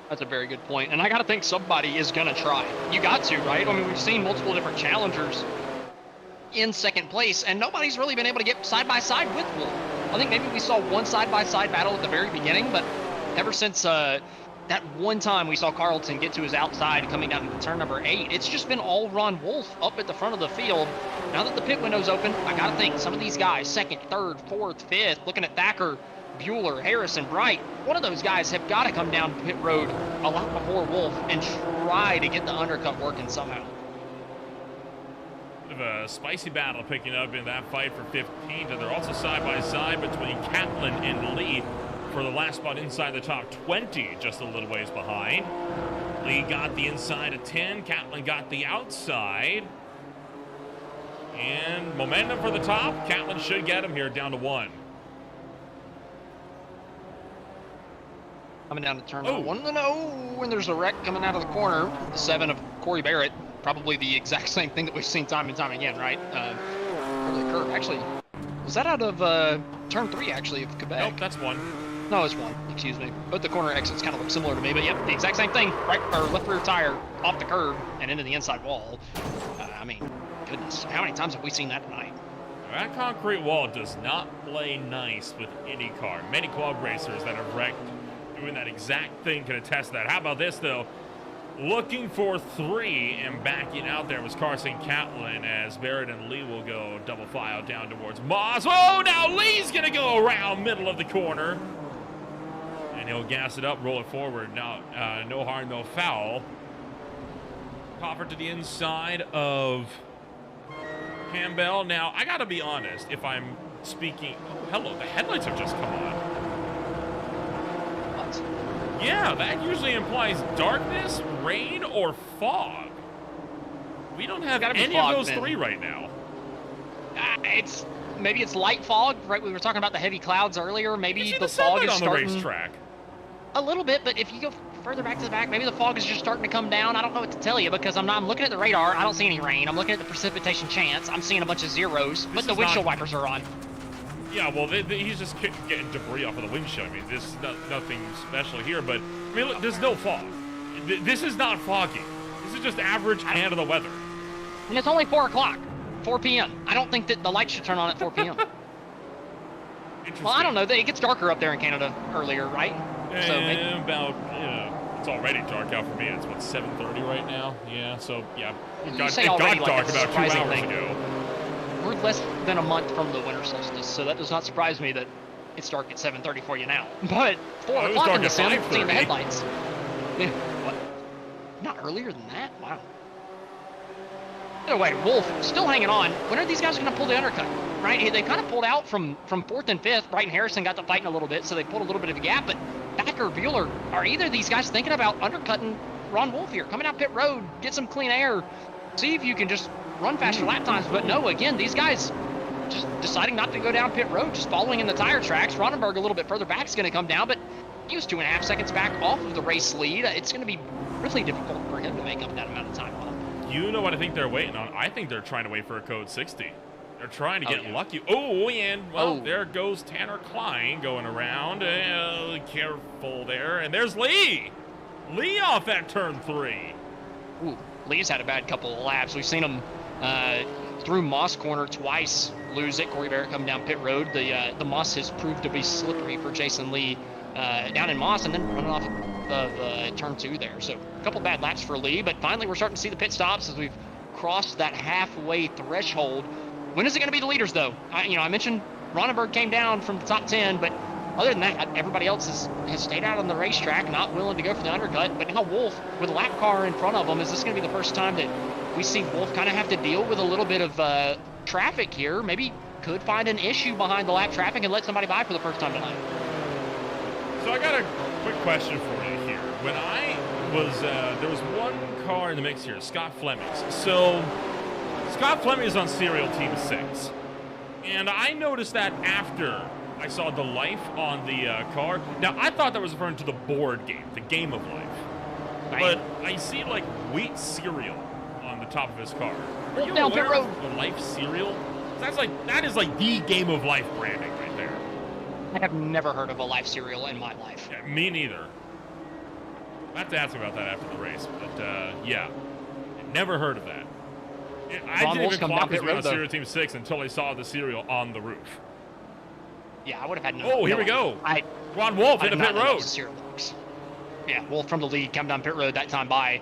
That's a very good point. And I got to think somebody is going to try. You got to, right? I mean, we've seen multiple different challengers in second place, and nobody's really been able to get side by side with Wolf. I think maybe we saw one side-by-side battle at the very beginning, but ever since that one time we saw Carlton get to his outside coming down to turn number 8, it's just been all Ron Wolf up at the front of the field. Now that the pit window's open, I gotta think some of these guys, 2nd, 3rd, 4th, 5th, looking at Thacker, Bueller, Harrison, Bright, one of those guys have got to come down pit road a lot before Wolf and try to get the undercut working somehow. Bit of a spicy battle picking up in that fight for 15th, and they're also side by side between Catlin and Lee for the last spot inside the top 20, just a little ways behind. Lee got the inside of 10, Catlin got the outside. And momentum for the top, Catlin should get him here down to 1. Coming down to turn 1, and there's a wreck coming out of the corner. The 7 of Corey Barrett, probably the exact same thing that we've seen time and time again, right? early curve. Actually, was that out of turn 3, actually, of Quebec? Nope, that's 1. No, it's 1. Excuse me. Both the corner exits kind of look similar to me, but yep, the exact same thing. Right, or left rear tire off the curb and into the inside wall. I mean, goodness, how many times have we seen that tonight? That concrete wall does not play nice with any car. Many quad racers that have wrecked doing that exact thing can attest to that. How about this, though? Looking for 3 and backing out there was Carson Catlin as Barrett and Lee will go double file down towards Moss. Oh, now Lee's going to go around middle of the corner. And he'll gas it up, roll it forward. Now, no harm, no foul. Coffer to the inside of Campbell. Now, I got to be honest, if I'm speaking... Oh, hello, the headlights have just come on. What? Yeah, that usually implies darkness, rain, or fog. We don't have any of those 3 right now. Maybe it's light fog, right? We were talking about the heavy clouds earlier. Maybe the fog is on starting... the racetrack. A little bit, but if you go further back to the back, maybe the fog is just starting to come down. I don't know what to tell you because I'm looking at the radar. I don't see any rain. I'm looking at the precipitation chance. I'm seeing a bunch of zeros, but the windshield wipers are on. Yeah, well, he's just getting debris off of the windshield. I mean, there's nothing special here, but I mean, look, there's no fog. This is not foggy. This is just average Canada weather. And it's only 4 o'clock, 4 p.m. I don't think that the lights should turn on at 4 p.m. Well, I don't know. It gets darker up there in Canada earlier, right? So maybe about, it's already dark out for me. It's, what, 7:30 right now? Yeah, so, yeah. It got dark about 2 hours ago. We're less than a month from the winter solstice, so that does not surprise me that it's dark at 7:30 for you now. But 4 o'clock in the sim, seeing the headlights. Yeah, what? Not earlier than that? Wow. Anyway, Wolf still hanging on. When are these guys going to pull the undercut? Right? They kind of pulled out from 4th and 5th. Brighton Harrison got to fighting a little bit, so they pulled a little bit of a gap. But Thacker, Bueller, are either of these guys thinking about undercutting Ron Wolf here? Coming out pit road, get some clean air, see if you can just run faster lap times. But no, again, these guys just deciding not to go down pit road, just following in the tire tracks. Ronenberg a little bit further back is going to come down, but he was 2.5 seconds back off of the race lead. It's going to be really difficult for him to make up that amount of time on him. You know what I think they're waiting on? I think they're trying to wait for a code 60. They're trying to get lucky. Oh, and, well, there goes Tanner Klein going around. Careful there. And there's Lee. Lee off at turn 3. Ooh, Lee's had a bad couple of laps. We've seen him through Moss corner twice lose it. Corey Barrett coming down pit road. The Moss has proved to be slippery for Jason Lee down in Moss and then running off of turn 2 there. So a couple bad laps for Lee, but finally we're starting to see the pit stops as we've crossed that halfway threshold. When is it going to be the leaders, though? I mentioned Ronenberg came down from the top 10, but other than that, everybody else has stayed out on the racetrack, not willing to go for the undercut. But now Wolf, with a lap car in front of him, is this going to be the first time that we see Wolf kind of have to deal with a little bit of traffic here? Maybe could find an issue behind the lap traffic and let somebody by for the first time tonight. So I got a quick question for you here. When I was, there was one car in the mix here, Scott Fleming's. So Scott Fleming is on serial team 6. And I noticed that after I saw the life on the car. Now, I thought that was referring to the board game, the game of life. But I see, like, wheat cereal on the top of his car. Are you aware of the life cereal? That is like the game of life branding right there. I have never heard of a life cereal in my life. Yeah, me neither. I'll have to ask about that after the race, but yeah, never heard of that. I didn't even clock this on Serial Team 6 until I saw the cereal on the roof. Yeah, I would have had no. Oh, here we go. Ron Wolf into pit road. Yeah, Wolf from the lead, come down pit road that time by.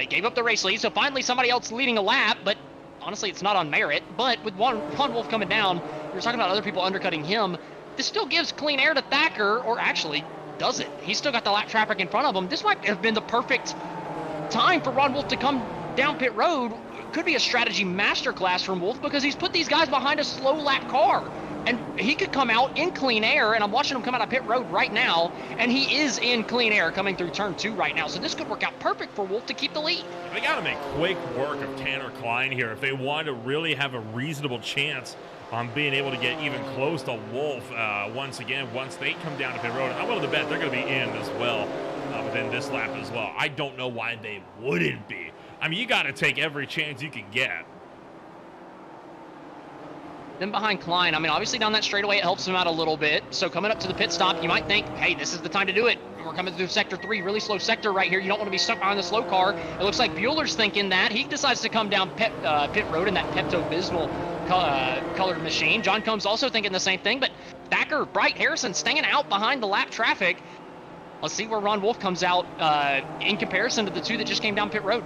Gave up the race lead, so finally somebody else leading a lap, but honestly, it's not on merit. But with Ron Wolf coming down, we were talking about other people undercutting him. This still gives clean air to Thacker, or actually does it. He's still got the lap traffic in front of him. This might have been the perfect time for Ron Wolf to come down pit road. It could be a strategy masterclass from Wolf because he's put these guys behind a slow lap car. And he could come out in clean air, and I'm watching him come out of pit road right now, and he is in clean air coming through turn 2 right now. So this could work out perfect for Wolf to keep the lead. They got to make quick work of Tanner Klein here if they want to really have a reasonable chance on being able to get even close to Wolf once again, once they come down to pit road. I'm willing to bet they're going to be in as well within this lap as well. I don't know why they wouldn't be. I mean, you got to take every chance you can get. Then behind Klein, I mean, obviously down that straightaway, it helps him out a little bit. So coming up to the pit stop, you might think, hey, this is the time to do it. We're coming through sector 3, really slow sector right here. You don't want to be stuck behind the slow car. It looks like Bueller's thinking that. He decides to come down pit road in that Pepto-Bismol colored machine. John Combs also thinking the same thing, but Thacker, Bright, Harrison staying out behind the lap traffic. Let's see where Ron Wolf comes out in comparison to the two that just came down pit road.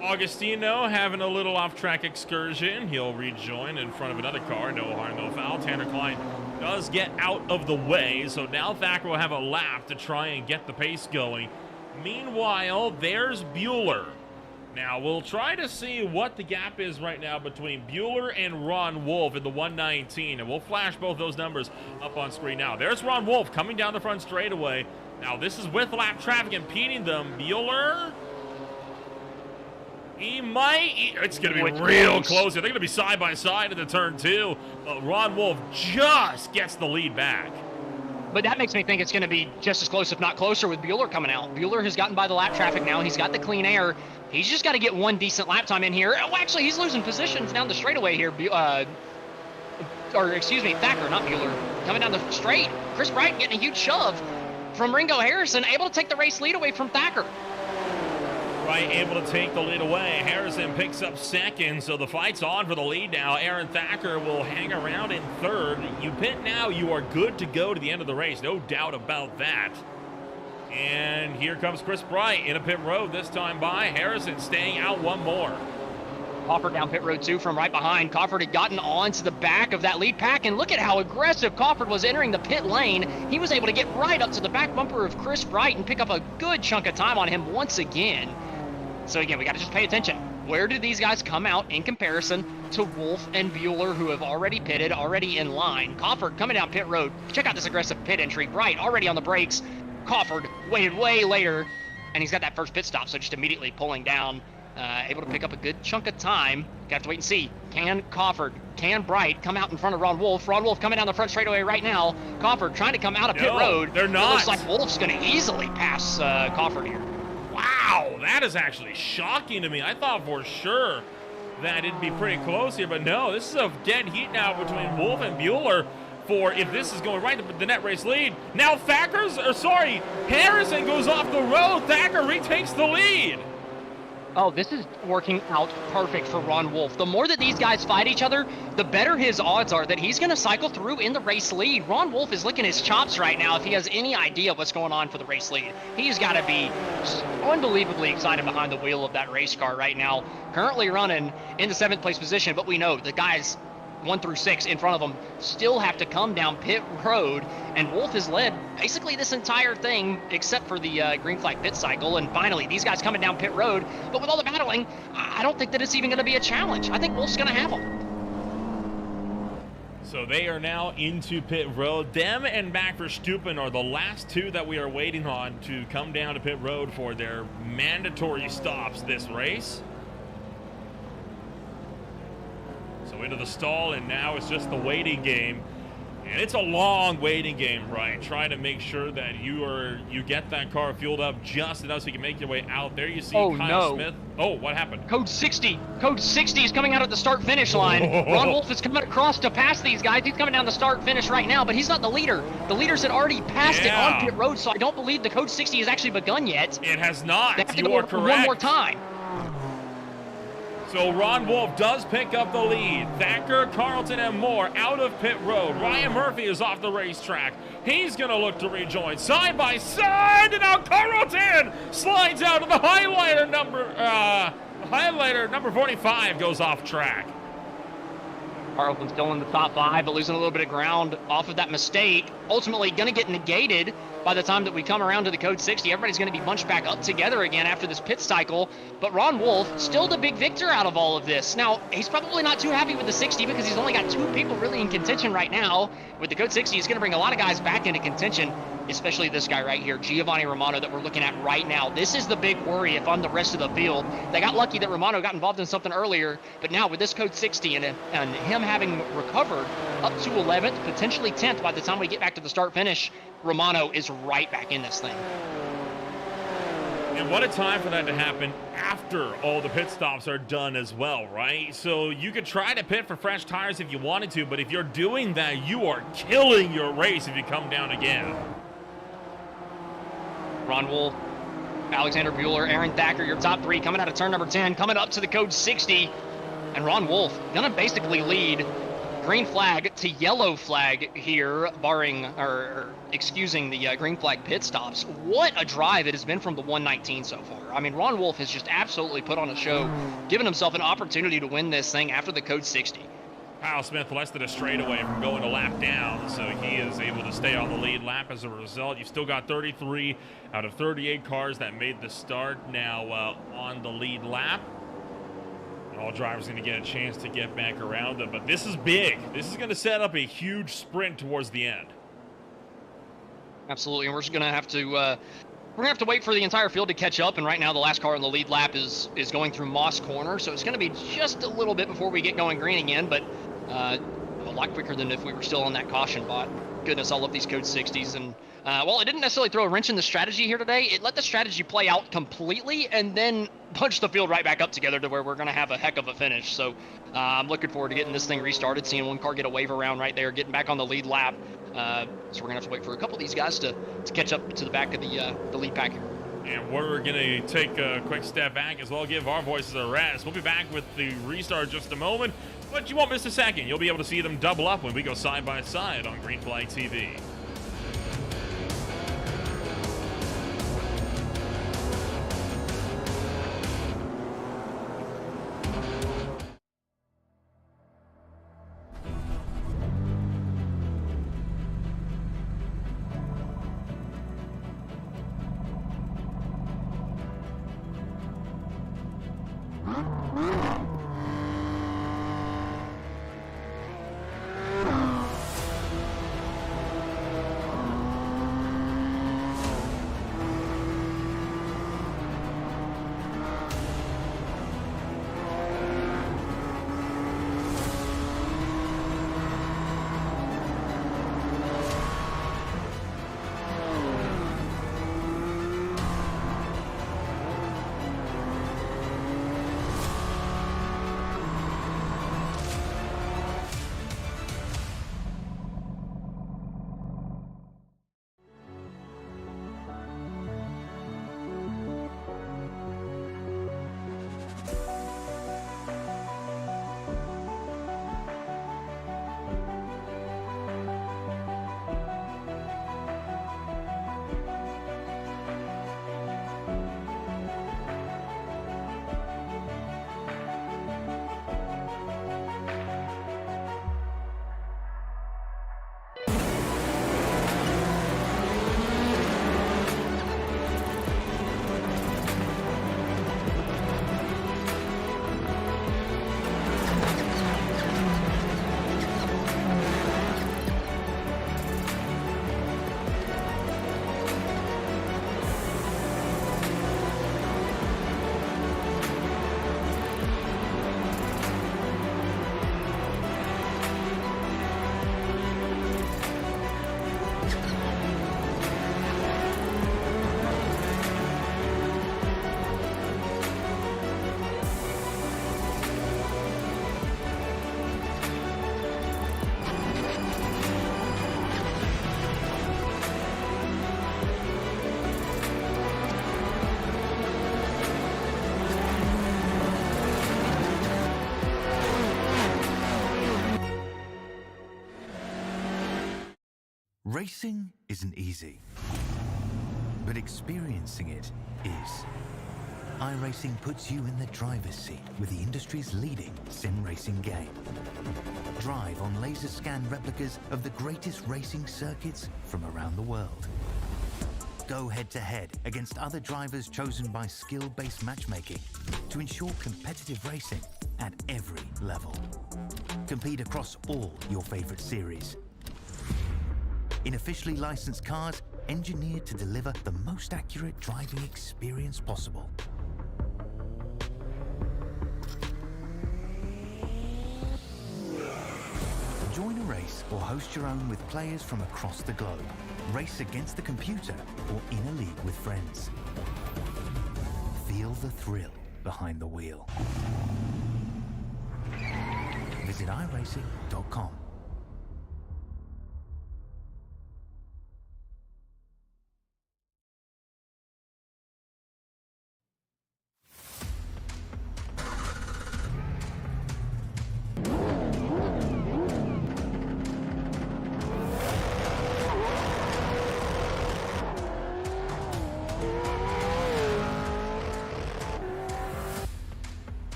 Augustino having a little off-track excursion. He'll rejoin in front of another car. No harm, no foul. Tanner Klein does get out of the way, so now Thacker will have a lap to try and get the pace going. Meanwhile, there's Bueller. Now, we'll try to see what the gap is right now between Bueller and Ron Wolf in the 119, and we'll flash both those numbers up on screen now. There's Ron Wolf coming down the front straightaway. Now, this is with lap traffic impeding them. Bueller... it's going to be real close. They're going to be side by side in the turn 2. But Ron Wolf just gets the lead back. But that makes me think it's going to be just as close, if not closer, with Bueller coming out. Bueller has gotten by the lap traffic now. He's got the clean air. He's just got to get one decent lap time in here. Oh, actually, he's losing positions down the straightaway here. Thacker, not Bueller. Coming down the straight. Chris Bright getting a huge shove from Ringo Harrison, able to take the race lead away from Thacker. Right, able to take the lead away. Harrison picks up second, so the fight's on for the lead now. Aaron Thacker will hang around in third. You pit now, you are good to go to the end of the race. No doubt about that. And here comes Chris Bright in a pit road, this time by Harrison, staying out one more. Crawford down pit road 2 from right behind. Crawford had gotten onto the back of that lead pack, and look at how aggressive Crawford was entering the pit lane. He was able to get right up to the back bumper of Chris Bright and pick up a good chunk of time on him once again. So again, we got to just pay attention. Where do these guys come out in comparison to Wolf and Bueller, who have already pitted, already in line? Crawford coming down pit road. Check out this aggressive pit entry. Bright already on the brakes. Crawford waited way later, and he's got that first pit stop, so just immediately pulling down, able to pick up a good chunk of time. Got to wait and see. Can Crawford, can Bright come out in front of Ron Wolf? Ron Wolf coming down the front straightaway right now. Crawford trying to come out of pit road. They're not. It looks like Wolf's going to easily pass Crawford here. Wow, that is actually shocking to me. I thought for sure that it'd be pretty close here, but no, this is a dead heat now between Wolf and Bueller for if this is going right, the net race lead. Now Harrison goes off the road. Thacker retakes the lead. Oh, this is working out perfect for Ron Wolf. The more that these guys fight each other, the better his odds are that he's going to cycle through in the race lead. Ron Wolf is licking his chops right now if he has any idea what's going on for the race lead. He's got to be unbelievably excited behind the wheel of that race car right now. Currently running in the 7th place position, but we know the guys 1 through 6 in front of them still have to come down pit road, and Wolf has led basically this entire thing except for the green flag pit cycle. And finally these guys coming down pit road, but with all the battling, I don't think that it's even going to be a challenge. I think Wolf's going to have them. So they are now into pit road. Them and Mac Verstappen are the last two that we are waiting on to come down to pit road for their mandatory stops this race. So into the stall, and now it's just the waiting game. And it's a long waiting game, right? Trying to make sure that you get that car fueled up just enough so you can make your way out. There you see Kyle Smith. Oh, what happened? Code 60 is coming out at the start-finish line. Ron Wolf is coming across to pass these guys. He's coming down the start-finish right now, but he's not the leader. The leaders had already passed it on pit road, so I don't believe the Code 60 has actually begun yet. It has not. They have to go one more time. So Ron Wolf does pick up the lead. Thacker, Carlton, and Moore out of pit road. Ryan Murphy is off the racetrack. He's going to look to rejoin side by side, and now Carlton slides out of the highlighter number 45 goes off track. Carlton still in the top 5, but losing a little bit of ground off of that mistake. Ultimately going to get negated by the time that we come around to the Code 60. Everybody's going to be bunched back up together again after this pit cycle. But Ron Wolf, still the big victor out of all of this. Now, he's probably not too happy with the 60 because he's only got 2 people really in contention right now. With the Code 60, he's going to bring a lot of guys back into contention, especially this guy right here, Giovanni Romano, that we're looking at right now. This is the big worry if I'm the rest of the field. They got lucky that Romano got involved in something earlier, but now with this Code 60 and him having recovered up to 11th, potentially 10th by the time we get back to the start-finish, Romano is right back in this thing. And what a time for that to happen after all the pit stops are done as well, right? So you could try to pit for fresh tires if you wanted to, but if you're doing that, you are killing your race if you come down again. Ron Wolf, Alexander Bueller, Aaron Thacker, your top three coming out of turn number 10, coming up to the code 60. And Ron Wolf gonna basically lead green flag to yellow flag here, barring or excusing the green flag pit stops. What a drive it has been from the 119 so far. I mean, Ron Wolf has just absolutely put on a show, giving himself an opportunity to win this thing after the code 60. Kyle Smith less than a straightaway from going a lap down, so he is able to stay on the lead lap as a result. You've still got 33 out of 38 cars that made the start now on the lead lap. All drivers going to get a chance to get back around them, but this is big. This is going to set up a huge sprint towards the end. Absolutely, and we're just going to have to wait for the entire field to catch up. And right now, the last car on the lead lap is going through Moss Corner, so it's going to be just a little bit before we get going green again, but a lot quicker than if we were still on that caution bot. Goodness, I love these code 60s, and well, it didn't necessarily throw a wrench in the strategy here today. It let the strategy play out completely and then punched the field right back up together to where we're going to have a heck of a finish. So I'm looking forward to getting this thing restarted, seeing one car get a wave around right there, getting back on the lead lap. So we're going to have to wait for a couple of these guys to catch up to the back of the lead pack here. And we're going to take a quick step back as well, give our voices a rest. We'll be back with the restart in just a moment, but you won't miss a second. You'll be able to see them double up when we go side by side on Green Flag TV. Racing isn't easy, but experiencing it is. iRacing puts you in the driver's seat with the industry's leading sim racing game. Drive on laser scan replicas of the greatest racing circuits from around the world. Go head-to-head against other drivers chosen by skill-based matchmaking to ensure competitive racing at every level. Compete across all your favorite series. In officially licensed cars, engineered to deliver the most accurate driving experience possible. Join a race or host your own with players from across the globe. Race against the computer or in a league with friends. Feel the thrill behind the wheel. Visit iRacing.com.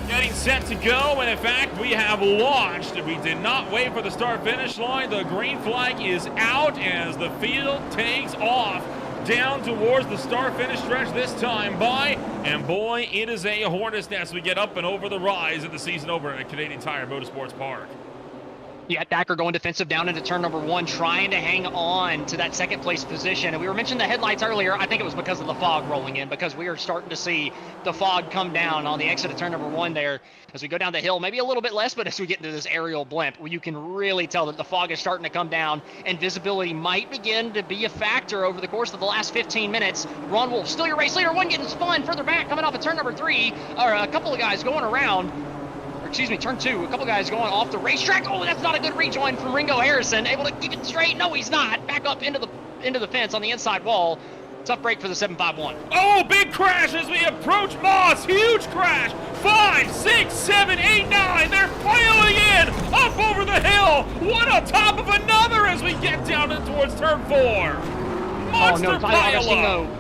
Getting set to go, and in fact, we have launched. We did not wait for the start-finish line. The green flag is out as the field takes off down towards the start-finish stretch this time by, and boy, it is a hornet's nest. We get up and over the rise of the season over at Canadian Tire Motorsports Park. Yeah, Thacker going defensive down into turn number 1, trying to hang on to that second place position. And we were mentioning the headlights earlier. I think it was because of the fog rolling in, because we are starting to see the fog come down on the exit of turn number 1 there as we go down the hill. Maybe a little bit less, but as we get into this aerial blimp, you can really tell that the fog is starting to come down and visibility might begin to be a factor over the course of the last 15 minutes. Ron Wolf, still your race leader, one getting spun further back, coming off of turn number 3, or a couple of guys going around. Turn 2, a couple guys going off the racetrack. Oh, that's not a good rejoin from Ringo Harrison. Able to keep it straight. No, he's not. Back up into the fence on the inside wall. Tough break for the 751. Oh, big crash as we approach Moss. Huge crash. 5, 6, 7, 8, 9. They're filing in up over the hill. One on top of another as we get down in towards turn 4. Monster pile-up.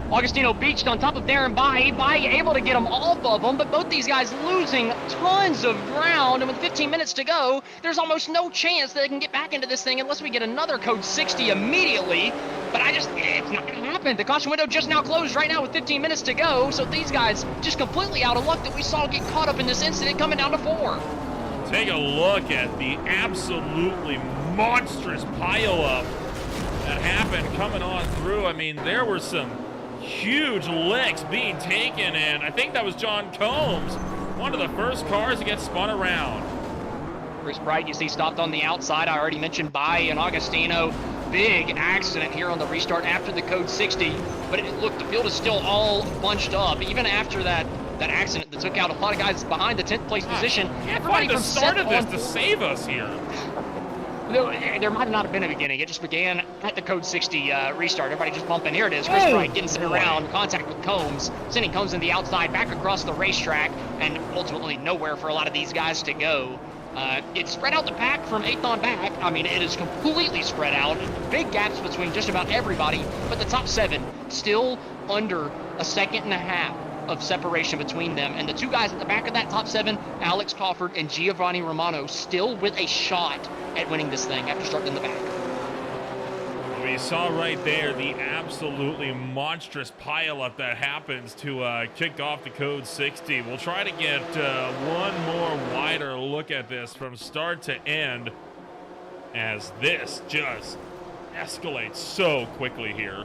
Augustino beached on top of Darren Bai able to get him off of him, but both these guys losing tons of ground, and with 15 minutes to go, there's almost no chance that they can get back into this thing unless we get another code 60 immediately, but it's not going to happen. The caution window just now closed right now with 15 minutes to go, so these guys just completely out of luck that we saw get caught up in this incident coming down to 4. Take a look at the absolutely monstrous pileup that happened coming on through. I mean, there were some huge licks being taken, and I think that was John Combs, one of the first cars to get spun around. Chris Bright, you see, stopped on the outside. I already mentioned Bai and Augustino. Big accident here on the restart after the code 60, but look, the field is still all bunched up. Even after that accident that took out a lot of guys behind the 10th place position. Can't find the start of this to save us here. There might not have been a beginning. It just began at the code 60 restart. Everybody just bumping. Here it is. Chris Wright getting sent around. Contact with Combs. Sending Combs in the outside, back across the racetrack, and ultimately nowhere for a lot of these guys to go. It spread out the pack from 8th on back. I mean, it is completely spread out. Big gaps between just about everybody, but the top 7 still under a second and a half of separation between them, and the 2 guys at the back of that top 7, Alex Crawford and Giovanni Romano, still with a shot at winning this thing after starting in the back. We saw right there the absolutely monstrous pileup that happens to kick off the code 60. We'll try to get one more wider look at this from start to end as this just escalates so quickly here.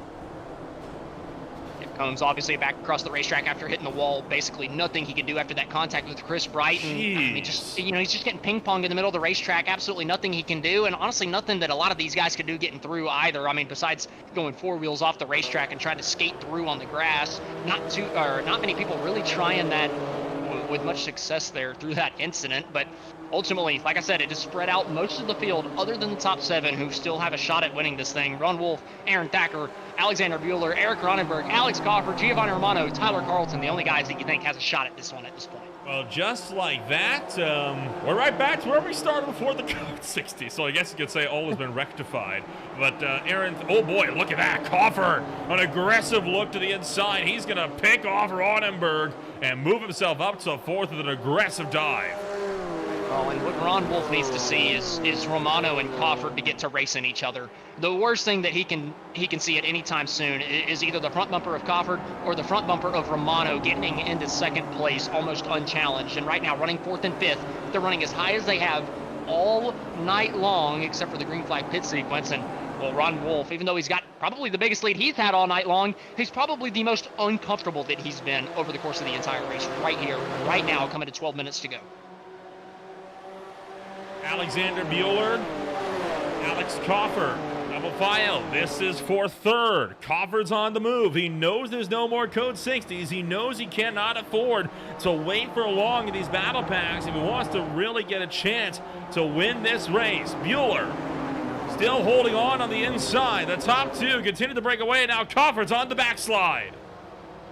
Combs obviously back across the racetrack after hitting the wall. Basically nothing he could do after that contact with Chris Bright. And I mean, just, he's just getting ping-ponged in the middle of the racetrack. Absolutely nothing he can do, and honestly nothing that a lot of these guys could do getting through either. I mean, besides going 4 wheels off the racetrack and trying to skate through on the grass. Not many people really trying that with much success there through that incident, but ultimately, like I said, it just spread out most of the field other than the top 7 who still have a shot at winning this thing. Ron Wolf, Aaron Thacker, Alexander Bueller, Eric Ronenberg, Alex Coffer, Giovanni Romano, Tyler Carlton, the only guys that you think has a shot at this one at this point. Well, just like that, we're right back to where we started before the Code 60. So I guess you could say all has been rectified. But Aaron, oh boy, look at that. Coffer, an aggressive look to the inside. He's going to pick off Ronenberg and move himself up to 4th with an aggressive dive. Oh, and what Ron Wolf needs to see is Romano and Crawford to get to racing each other. The worst thing that he can see at any time soon is either the front bumper of Crawford or the front bumper of Romano getting into 2nd place almost unchallenged. And right now, running 4th and 5th, they're running as high as they have all night long, except for the green flag pit sequence. And well, Ron Wolf, even though he's got probably the biggest lead he's had all night long, he's probably the most uncomfortable that he's been over the course of the entire race. Right here, right now, coming to 12 minutes to go. Alexander Bueller, Alex Coffer, double file. This is for 3rd. Coffer's on the move. He knows there's no more Code 60s. He knows he cannot afford to wait for long in these battle packs if he wants to really get a chance to win this race. Bueller still holding on the inside. The top 2 continue to break away. Now Coffer's on the backslide.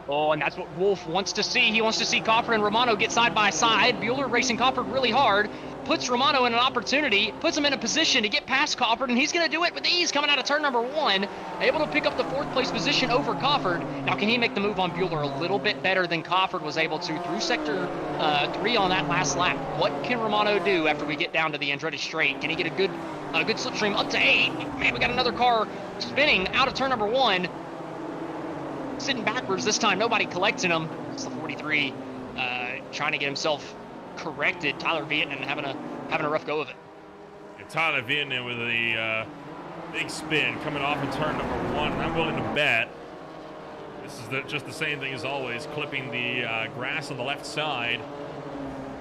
Oh, and that's what Wolf wants to see. He wants to see Coffer and Romano get side by side. Bueller racing Coffer really hard. Puts Romano in an opportunity, puts him in a position to get past Coffer, and he's going to do it with ease coming out of turn number 1, able to pick up the 4th place position over Coffer. Now, can he make the move on Bueller a little bit better than Coffer was able to through sector 3 on that last lap? What can Romano do after we get down to the Andretti Straight? Can he get a good slipstream up to 8? Man, we got another car spinning out of turn number 1. Sitting backwards this time, nobody collecting him. It's the 43 trying to get himself corrected. Tyler Vietnam having a rough go of it. And Tyler Vietnam with a big spin coming off of turn number 1. And I'm willing to bet this is just the same thing as always, clipping the grass on the left side.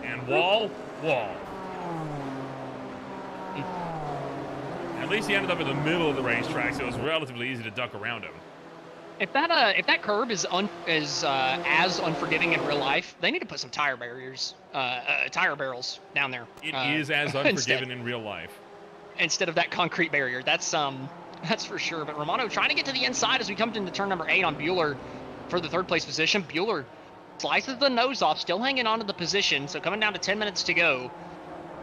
And wall. At least he ended up in the middle of the racetrack, so it was relatively easy to duck around him. If that curb is as unforgiving in real life, they need to put some tire barrels down there. It is as unforgiving in real life. Instead of that concrete barrier, that's for sure. But Romano trying to get to the inside as we come into turn number 8 on Bueller for the 3rd place position. Bueller slices the nose off, still hanging on to the position. So coming down to 10 minutes to go.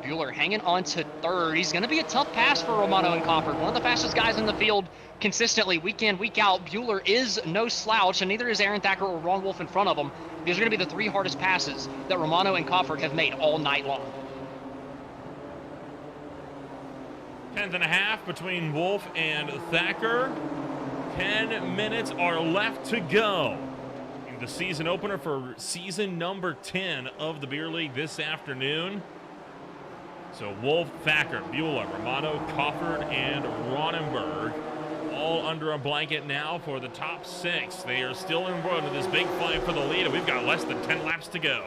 Bueller hanging on to 3rd. He's going to be a tough pass for Romano and Coffer. One of the fastest guys in the field consistently, week in, week out. Bueller is no slouch, and neither is Aaron Thacker or Ron Wolf in front of him. These are going to be the 3 hardest passes that Romano and Coffer have made all night long. 10.5 between Wolf and Thacker. 10 minutes are left to go in the season opener for season number 10 of the Beer League this afternoon. So Wolf, Thacker, Bueller, Romano, Coffer, and Ronenberg all under a blanket now for the top 6. They are still embroiled in this big fight for the lead, and we've got less than 10 laps to go.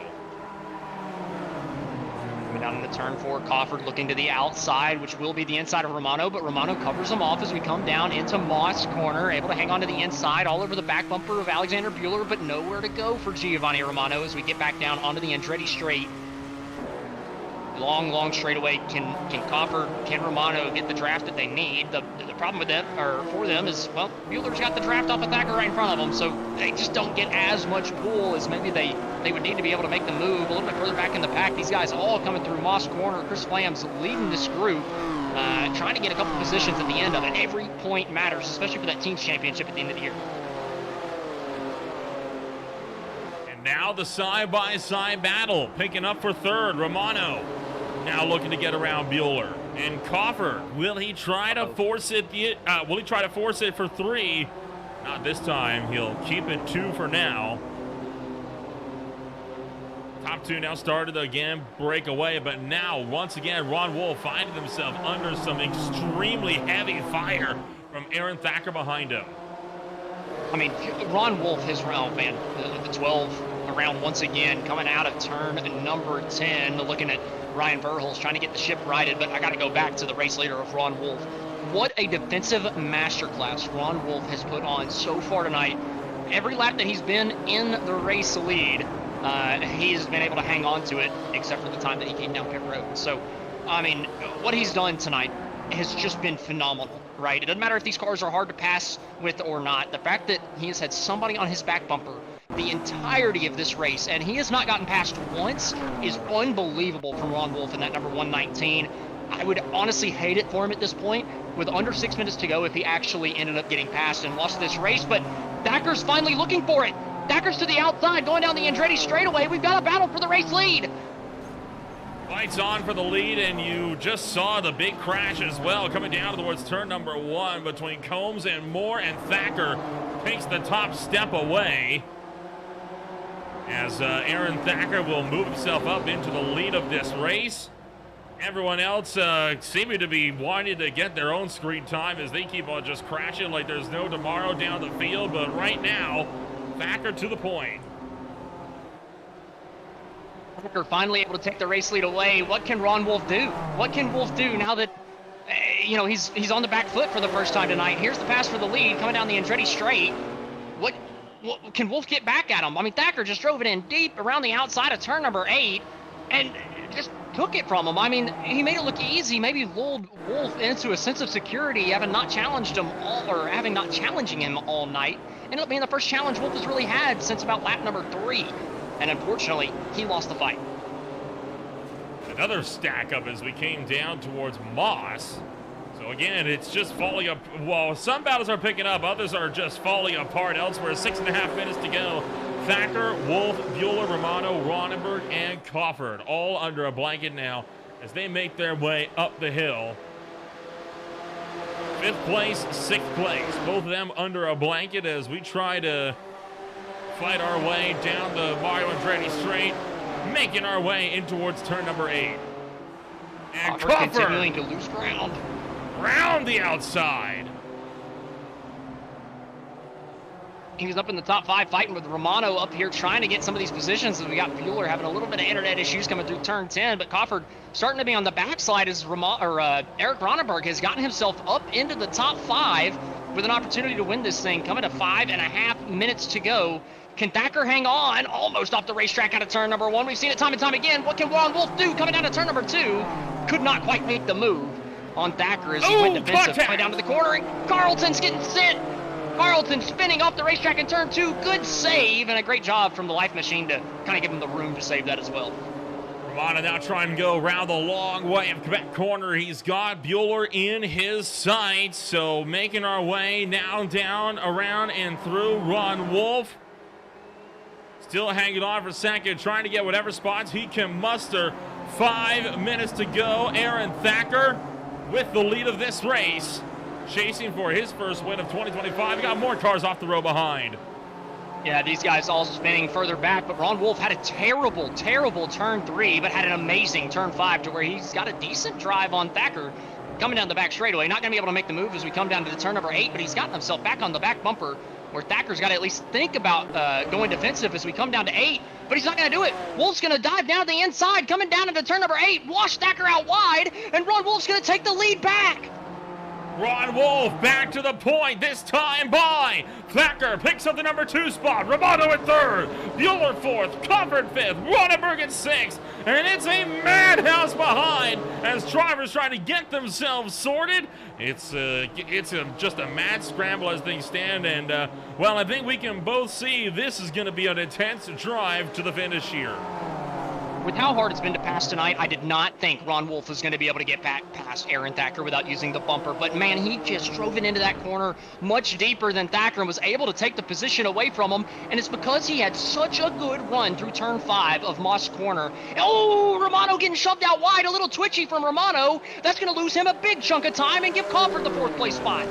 Coming down into turn 4, Coffer looking to the outside, which will be the inside of Romano, but Romano covers him off as we come down into Moss Corner, able to hang on to the inside, all over the back bumper of Alexander Bueller, but nowhere to go for Giovanni Romano as we get back down onto the Andretti Straight. Long straightaway. Can Coffer, can Romano get the draft that they need? The problem with them, or for them, is, well, Bueller's got the draft off of Thacker right in front of them, so they just don't get as much pull as maybe they would need to be able to make the move a little bit further back in the pack. These guys all coming through Moss Corner. Chris Flam's leading this group, trying to get a couple positions at the end of it. Every point matters, especially for that team's championship at the end of the year. And now the side-by-side battle, picking up for 3rd, Romano. Now looking to get around Bueller. And Coffer, will he try to force it? Will he try to force it for 3? Not this time. He'll keep it 2 for now. Top 2 now started to again break away, but now once again Ron Wolf finding himself under some extremely heavy fire from Aaron Thacker behind him. I mean, Ron Wolf has, oh man, the 12 around once again, coming out of turn number 10, looking at Ryan Verhulst trying to get the ship righted, but I got to go back to the race leader of Ron Wolf. What a defensive masterclass Ron Wolf has put on so far tonight. Every lap that he's been in the race lead, he's been able to hang on to it, except for the time that he came down pit road. So, I mean, what he's done tonight has just been phenomenal, right? It doesn't matter if these cars are hard to pass with or not. The fact that he has had somebody on his back bumper the entirety of this race, and he has not gotten past once, is unbelievable from Ron Wolf in that number 119. I would honestly hate it for him at this point, with under 6 minutes to go, if he actually ended up getting past and lost this race. But Thacker's finally looking for it. Thacker's to the outside, going down the Andretti straightaway. We've got a battle for the race lead. Lights on for the lead, and you just saw the big crash as well, coming down towards turn number 1 between Combs and Moore, and Thacker takes the top step away as Aaron Thacker will move himself up into the lead of this race. Everyone else seeming to be wanting to get their own screen time as they keep on just crashing like there's no tomorrow down the field, but right now, Thacker to the point. Thacker finally able to take the race lead away. What can Ron Wolf do? What can Wolf do now that, he's on the back foot for the first time tonight? Here's the pass for the lead coming down the Andretti straight. What can Wolf get back at him? I mean, Thacker just drove it in deep around the outside of turn number 8 and just took it from him. I mean, he made it look easy, maybe lulled Wolf into a sense of security, having not challenging him all night. Ended up being the first challenge Wolf has really had since about lap number 3. And unfortunately, he lost the fight. Another stack up as we came down towards Moss. So again, it's just falling up. Well, some battles are picking up, others are just falling apart elsewhere. 6.5 minutes to go. Thacker, Wolf, Bueller, Romano, Ronenberg, and Crawford all under a blanket now as they make their way up the hill. 5th place, 6th place, both of them under a blanket as we try to fight our way down the Mario Andretti straight, making our way in towards turn number 8. And Crawford continuing to lose ground. Round the outside. He was up in the top 5 fighting with Romano up here trying to get some of these positions. We got Bueller having a little bit of internet issues coming through turn 10, but Crawford starting to be on the backslide as Eric Ronenberg has gotten himself up into the top 5 with an opportunity to win this thing. Coming to 5.5 minutes to go. Can Thacker hang on? Almost off the racetrack out of turn number 1. We've seen it time and time again. What can Ron Wolf do coming down to turn number 2? Could not quite make the move on Thacker as he went defensive. Coming down to the corner, and Carlton's getting sent. Carlton spinning off the racetrack in turn 2. Good save, and a great job from the Life Machine to kind of give him the room to save that as well. Romano now trying to go around the long way of Quebec corner. He's got Bueller in his sights, so making our way now down, around, and through Ron Wolf. Still hanging on for second, trying to get whatever spots he can muster. 5 minutes to go. Aaron Thacker with the lead of this race, chasing for his first win of 2025. We got more cars off the row behind. Yeah, these guys all spinning further back, but Ron Wolf had a terrible, terrible turn 3, but had an amazing turn 5 to where he's got a decent drive on Thacker coming down the back straightaway. Not going to be able to make the move as we come down to the turn number 8, but he's gotten himself back on the back bumper where Thacker's got to at least think about going defensive as we come down to 8, but he's not going to do it. Wolf's going to dive down to the inside, coming down into turn number 8, wash Thacker out wide, and Ron Wolf's going to take the lead back. Ron Wolf back to the point, this time by Thacker picks up the number 2 spot. Romano in 3rd, Bueller 4th, Crawford 5th, Ronenberg in 6th, and it's a madhouse behind as drivers try to get themselves sorted. It's just a mad scramble as things stand, and well, I think we can both see this is going to be an intense drive to the finish here. With how hard it's been to pass tonight, I did not think Ron Wolf was going to be able to get back past Aaron Thacker without using the bumper. But, man, he just drove it into that corner much deeper than Thacker and was able to take the position away from him. And it's because he had such a good run through turn 5 of Moss Corner. Oh, Romano getting shoved out wide. A little twitchy from Romano. That's going to lose him a big chunk of time and give Crawford the 4th place spot.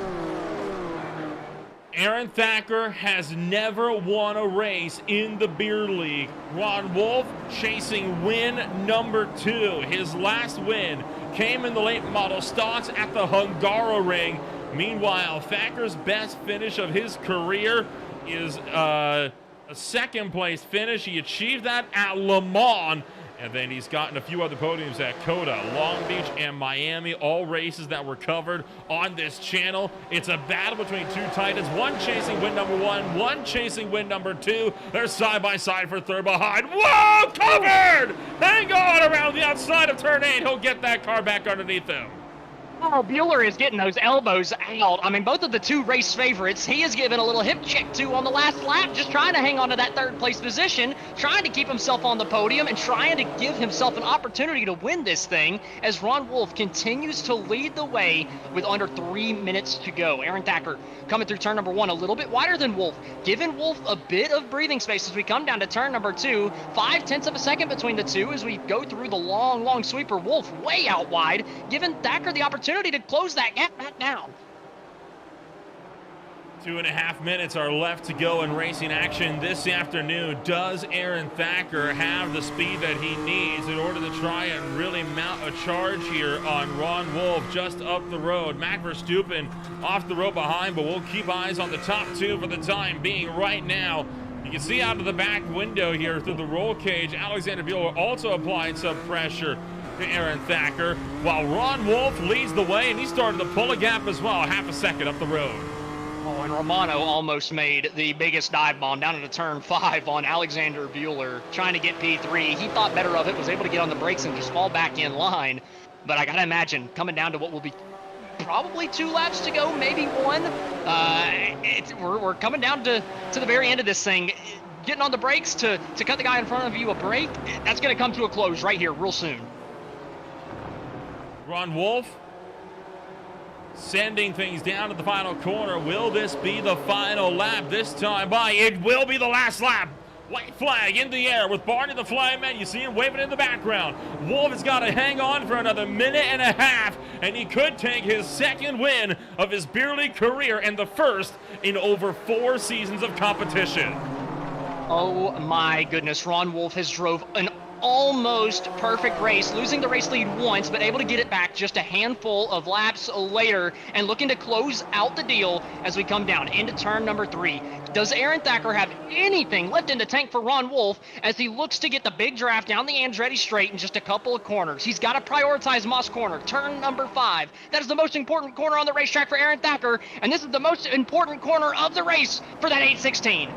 Aaron Thacker has never won a race in the beer league. Ron Wolf chasing win number 2. His last win came in the late model stocks at the Hungaroring. Meanwhile, Thacker's best finish of his career is a 2nd place finish. He achieved that at Le Mans. And then he's gotten a few other podiums at Coda, Long Beach, and Miami, all races that were covered on this channel. It's a battle between two titans, one chasing win number 1, one chasing win number 2. They're side by side for third behind. Whoa, covered! Hang on around the outside of turn 8. He'll get that car back underneath him. Oh, Bueller is getting those elbows out. I mean, both of the two race favorites, he is giving a little hip check to on the last lap, just trying to hang on to that third place position, trying to keep himself on the podium and trying to give himself an opportunity to win this thing as Ron Wolf continues to lead the way with under 3 minutes to go. Aaron Thacker coming through turn number 1 a little bit wider than Wolf, giving Wolf a bit of breathing space as we come down to turn number 2. 0.5 of a second between the two as we go through the long sweeper. Wolf way out wide, giving Thacker the opportunity to close that gap back down. 2.5 minutes are left to go in racing action this afternoon. Does Aaron Thacker have the speed that he needs in order to try and really mount a charge here on Ron Wolf just up the road? Mac Verstappen off the road behind, but we'll keep eyes on the top two for the time being right now. You can see out of the back window here through the roll cage, Alexander Bueller also applying some pressure to Aaron Thacker, while Ron Wolf leads the way, and he started to pull a gap as well, 0.5 second up the road. Oh, and Romano almost made the biggest dive bomb down into turn 5 on Alexander Bueller, trying to get P3. He thought better of it, was able to get on the brakes and just fall back in line. But I gotta imagine, coming down to what will be probably 2 laps to go, maybe 1. We're coming down to the very end of this thing. Getting on the brakes to cut the guy in front of you a break, that's gonna come to a close right here real soon. Ron Wolf sending things down to the final corner. Will this be the final lap this time by? It will be the last lap. White flag in the air with Barney the Flyman. You see him waving in the background. Wolf has got to hang on for another 1.5 minutes, and he could take his second win of his beer league career and the first in over 4 seasons of competition. Oh my goodness, Ron Wolf has drove an almost perfect race, losing the race lead once, but able to get it back just a handful of laps later and looking to close out the deal as we come down into turn number 3. Does Aaron Thacker have anything left in the tank for Ron Wolf as he looks to get the big draft down the Andretti straight in just a couple of corners? He's got to prioritize Moss Corner, turn number 5. That is the most important corner on the racetrack for Aaron Thacker, and this is the most important corner of the race for that 816.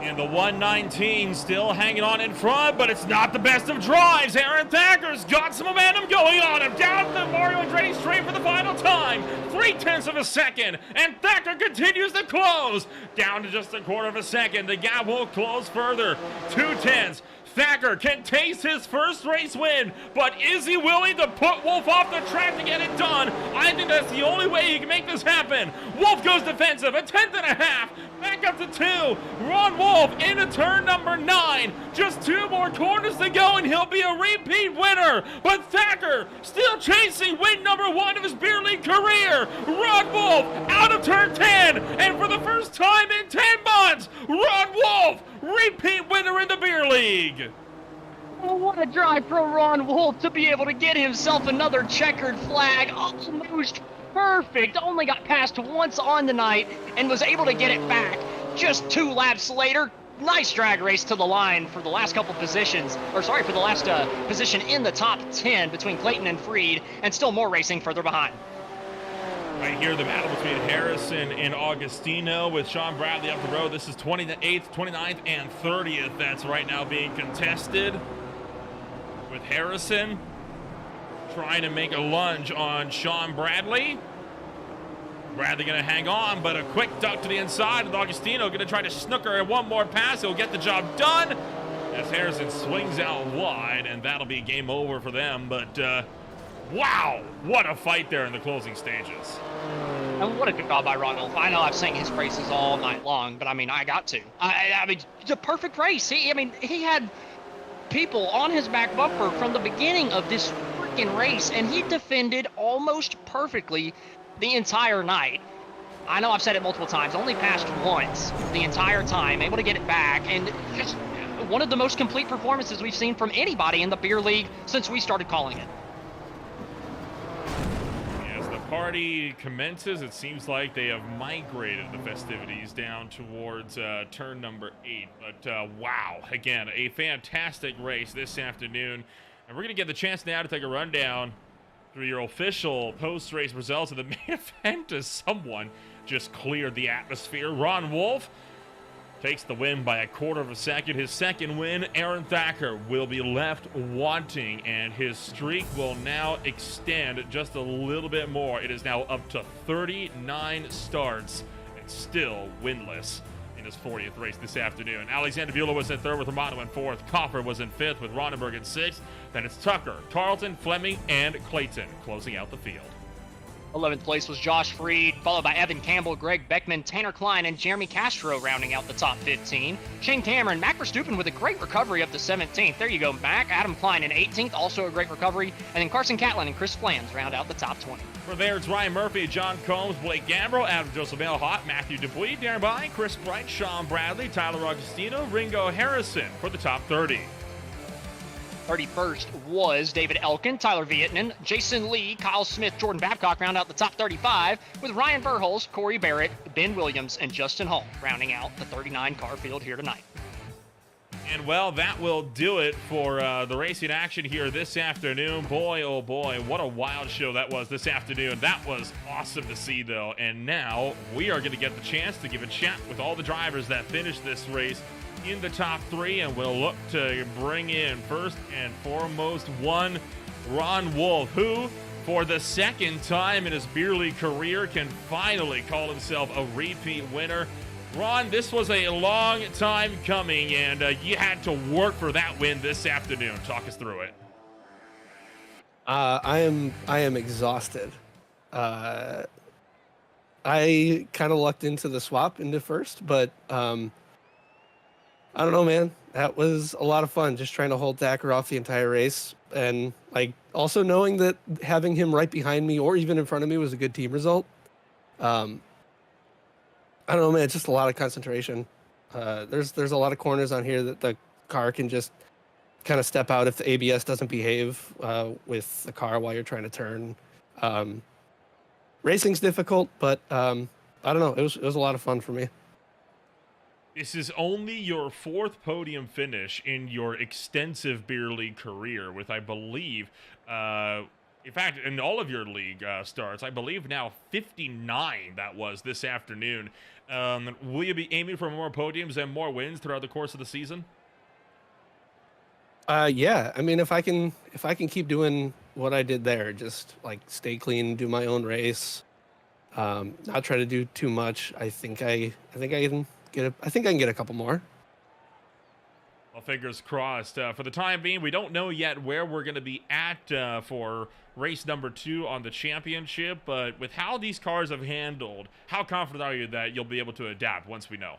And the 119 still hanging on in front, but it's not the best of drives. Aaron Thacker's got some momentum going on him. Down the Mario Andretti straight for the final time. 0.3 of a second, and Thacker continues to close. Down to just 1/4 of a second. The gap will close further. 2/10. Thacker can taste his first race win, but is he willing to put Wolf off the track to get it done? I think that's the only way he can make this happen. Wolf goes defensive, 1/10.5, back up to 2. Ron Wolf into turn number 9. Just 2 more corners to go, and he'll be a repeat winner. But Thacker still chasing win number 1 of his beer league career. Ron Wolf out of turn 10, and for the first time in 10 months, Ron Wolf, repeat winner in the beer league. Oh, what a drive from Ron Wolf to be able to get himself another checkered flag. Almost perfect. Only got passed once on the night and was able to get it back just 2 laps later. Nice drag race to the line for the last couple positions, for the last position in the top 10 between Clayton and Freed, and still more racing further behind. Right here, the battle between Harrison and Augustino with Sean Bradley up the road. This is 28th, 29th, and 30th. That's right now being contested with Harrison trying to make a lunge on Sean Bradley. Bradley going to hang on, but a quick duck to the inside with Augustino going to try to snooker and one more pass. He'll get the job done as Harrison swings out wide, and that'll be game over for them. But wow, what a fight there in the closing stages. And what a good job by Ron Wolf. I know I've sang his praises all night long, but I mean, I got to. I mean, it's a perfect race. He had people on his back bumper from the beginning of this freaking race, and he defended almost perfectly the entire night. I know I've said it multiple times, only passed once the entire time, able to get it back, and just one of the most complete performances we've seen from anybody in the beer league since we started calling it. party commences, it seems like they have migrated the festivities down towards turn number 8. But wow, again, a fantastic race this afternoon. And we're going to get the chance now to take a rundown through your official post-race results of the main event as someone just cleared the atmosphere. Ron Wolf takes the win by a quarter of a second. His second win, Aaron Thacker will be left wanting, and his streak will now extend just a little bit more. It is now up to 39 starts and still winless in his 40th race this afternoon. Alexander Buehler was in third with Romano in fourth. Coffer was in fifth with Ronenberg in sixth. Then it's Tucker, Tarleton, Fleming, and Clayton closing out the field. 11th place was Josh Freed, followed by Evan Campbell, Greg Beckman, Tanner Klein, and Jeremy Castro rounding out the top 15. Shane Cameron, Mac Verstappen with a great recovery up to 17th. There you go, Mac. Adam Klein in 18th, also a great recovery. And then Carson Catlin and Chris Flans round out the top 20. For there, it's Ryan Murphy, John Combs, Blake Gambrill, Adam Joseph Hott, Matthew Dupuis, Darren By, Chris Bright, Sean Bradley, Tyler Augustino, Ringo Harrison for the top 30. 31st was David Elkin, Tyler Vietnan, Jason Lee, Kyle Smith, Jordan Babcock round out the top 35, with Ryan Verholz, Corey Barrett, Ben Williams, and Justin Hall rounding out the 39 car field here tonight. And well, that will do it for the racing action here this afternoon. Boy, oh boy, what a wild show that was this afternoon. That was awesome to see, though. And now we are going to get the chance to give a chat with all the drivers that finished this race in the top 3, and we'll look to bring in first and foremost one Ron Wolf, who for the second time in his beer league career can finally call himself a repeat winner. Ron, this was a long time coming, and you had to work for that win this afternoon. Talk us through it. I am exhausted. I kind of lucked into the swap into first, but I don't know, man. That was a lot of fun, just trying to hold Thacker off the entire race. And like also knowing that having him right behind me or even in front of me was a good team result. I don't know, man. It's just a lot of concentration. There's a lot of corners on here that the car can just kind of step out if the ABS doesn't behave with the car while you're trying to turn. Racing's difficult, but I don't know. It was a lot of fun for me. This is only your 4th podium finish in your extensive beer league career with, I believe, in fact, in all of your league starts, I believe now 59 that was this afternoon. Will you be aiming for more podiums and more wins throughout the course of the season? Yeah. I mean, if I can keep doing what I did there, just like stay clean, do my own race, not try to do too much, I think I can get a couple more. Well, fingers crossed. For the time being, we don't know yet where we're going to be at for race number 2 on the championship, but with how these cars have handled, how confident are you that you'll be able to adapt once we know?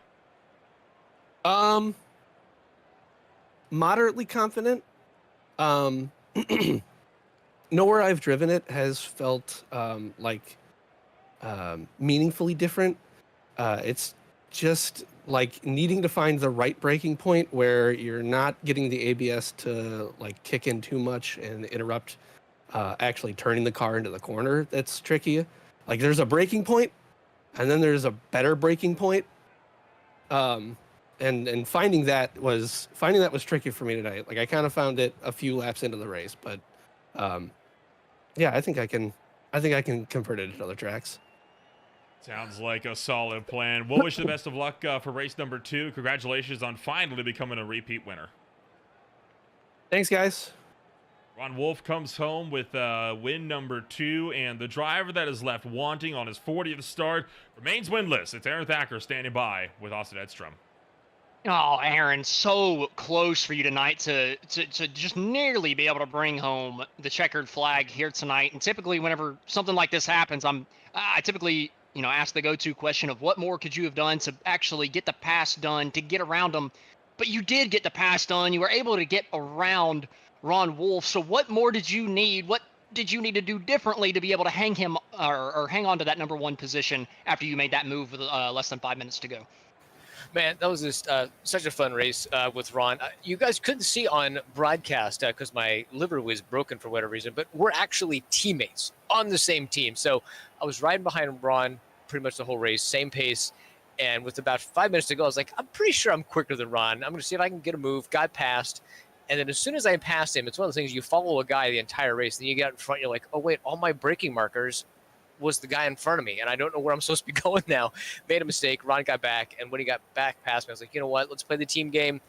Moderately confident. Nowhere I've driven it has felt meaningfully different. It's just like needing to find the right braking point where you're not getting the ABS to like kick in too much and interrupt actually turning the car into the corner. That's tricky. Like there's a braking point and then there's a better braking point. And finding that was tricky for me tonight. Like I kind of found it a few laps into the race, but yeah, I think I can convert it to other tracks. Sounds like a solid plan. We'll wish you the best of luck for race number 2. Congratulations on finally becoming a repeat winner. Thanks, guys. Ron Wolf comes home with win number 2, and the driver that is left wanting on his 40th start remains winless. It's Aaron Thacker standing by with Austin Edstrom. Oh, Aaron, so close for you tonight to just nearly be able to bring home the checkered flag here tonight. And typically whenever something like this happens, I typically ask the go-to question of what more could you have done to actually get the pass done, to get around them. But you did get the pass done. You were able to get around Ron Wolf. So what more did you need? What did you need to do differently to be able to hang him or hang on to that number 1 position after you made that move with less than 5 minutes to go? Man, that was just such a fun race with Ron. You guys couldn't see on broadcast because my liver was broken for whatever reason, but we're actually teammates on the same team. So I was riding behind Ron pretty much the whole race, same pace. And with about 5 minutes to go, I was like, I'm pretty sure I'm quicker than Ron. I'm going to see if I can get a move. Got past. And then as soon as I passed him, it's one of those things, you follow a guy the entire race, and you get out in front, you're like, oh, wait, all my braking markers was the guy in front of me, and I don't know where I'm supposed to be going now. Made a mistake. Ron got back, and when he got back past me, I was like, you know what? Let's play the team game.